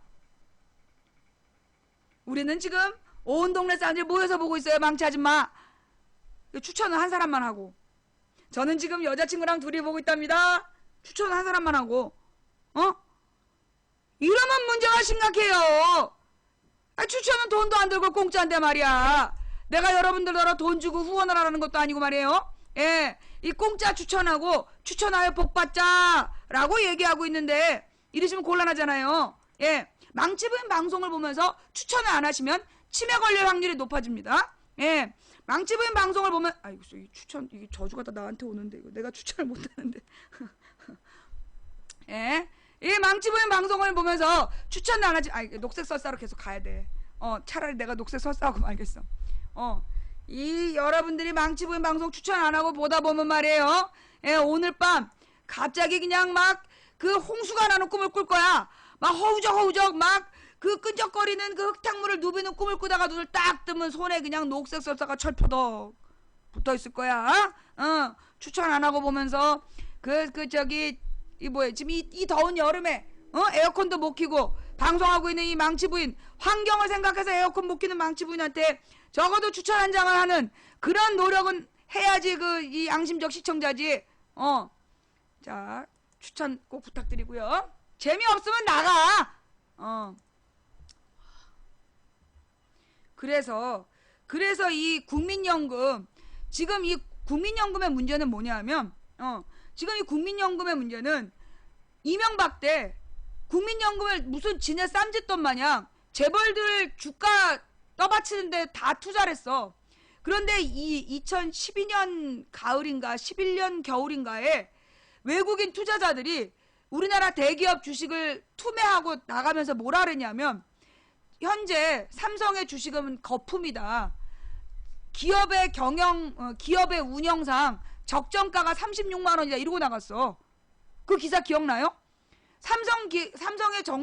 우리는 지금 온 동네 사람들이 모여서 보고 있어요. 망치 아줌마. 추천은 한 사람만 하고. 저는 지금 여자친구랑 둘이 보고 있답니다. 추천은 한 사람만 하고. 이러면 문제가 심각해요. 추천은 돈도 안 들고 공짜인데 말이야. 내가 여러분들더러 돈 주고 후원을 하라는 것도 아니고 말이에요. 예, 이 공짜 추천하고 추천하여 복받자 라고 얘기하고 있는데 이러시면 곤란하잖아요. 예, 망치부인 방송을 보면서 추천을 안 하시면 치매 걸릴 확률이 높아집니다. 예, 망치부인 방송을 보면 아이고 이 추천 이게 저주가 다 나한테 오는데 이거 내가 추천을 못 하는데. 예, 이 망치부인 방송을 보면서 추천을 안 하지. 녹색 설사로 계속 가야 돼. 차라리 내가 녹색 설사하고 말겠어. 이 여러분들이 망치부인 방송 추천 안 하고 보다 보면 말이에요. 예, 오늘 밤 갑자기 그냥 막 그 홍수가 나는 꿈을 꿀 거야. 막 허우적 막 그 끈적거리는 그 흙탕물을 누비는 꿈을 꾸다가 눈을 딱 뜨면 손에 그냥 녹색 설사가 철퍼덕 붙어 있을 거야. 추천 안 하고 보면서 저기 이 뭐야 지금 이 더운 여름에 에어컨도 못 켜고 방송하고 있는 이 망치부인, 환경을 생각해서 에어컨 못 켜는 망치부인한테 적어도 추천 한 장을 하는 그런 노력은 해야지 이 양심적 시청자지. 자, 추천 꼭 부탁드리고요. 재미없으면 나가. 그래서 이 국민연금, 지금 이 국민연금의 문제는 뭐냐면 지금 이 국민연금의 문제는 이명박 때 국민연금을 무슨 지네 쌈짓돈 마냥 재벌들 주가 떠받치는데 다 투자를 했어. 그런데 이 2012년 가을인가 11년 겨울인가에 외국인 투자자들이 우리나라 대기업 주식을 투매하고 나가면서 뭐라 그랬냐면 현재 삼성의 주식은 거품이다. 기업의 기업의 운영상 적정가가 36만 원이다 이러고 나갔어. 그 기사 기억나요? 삼성의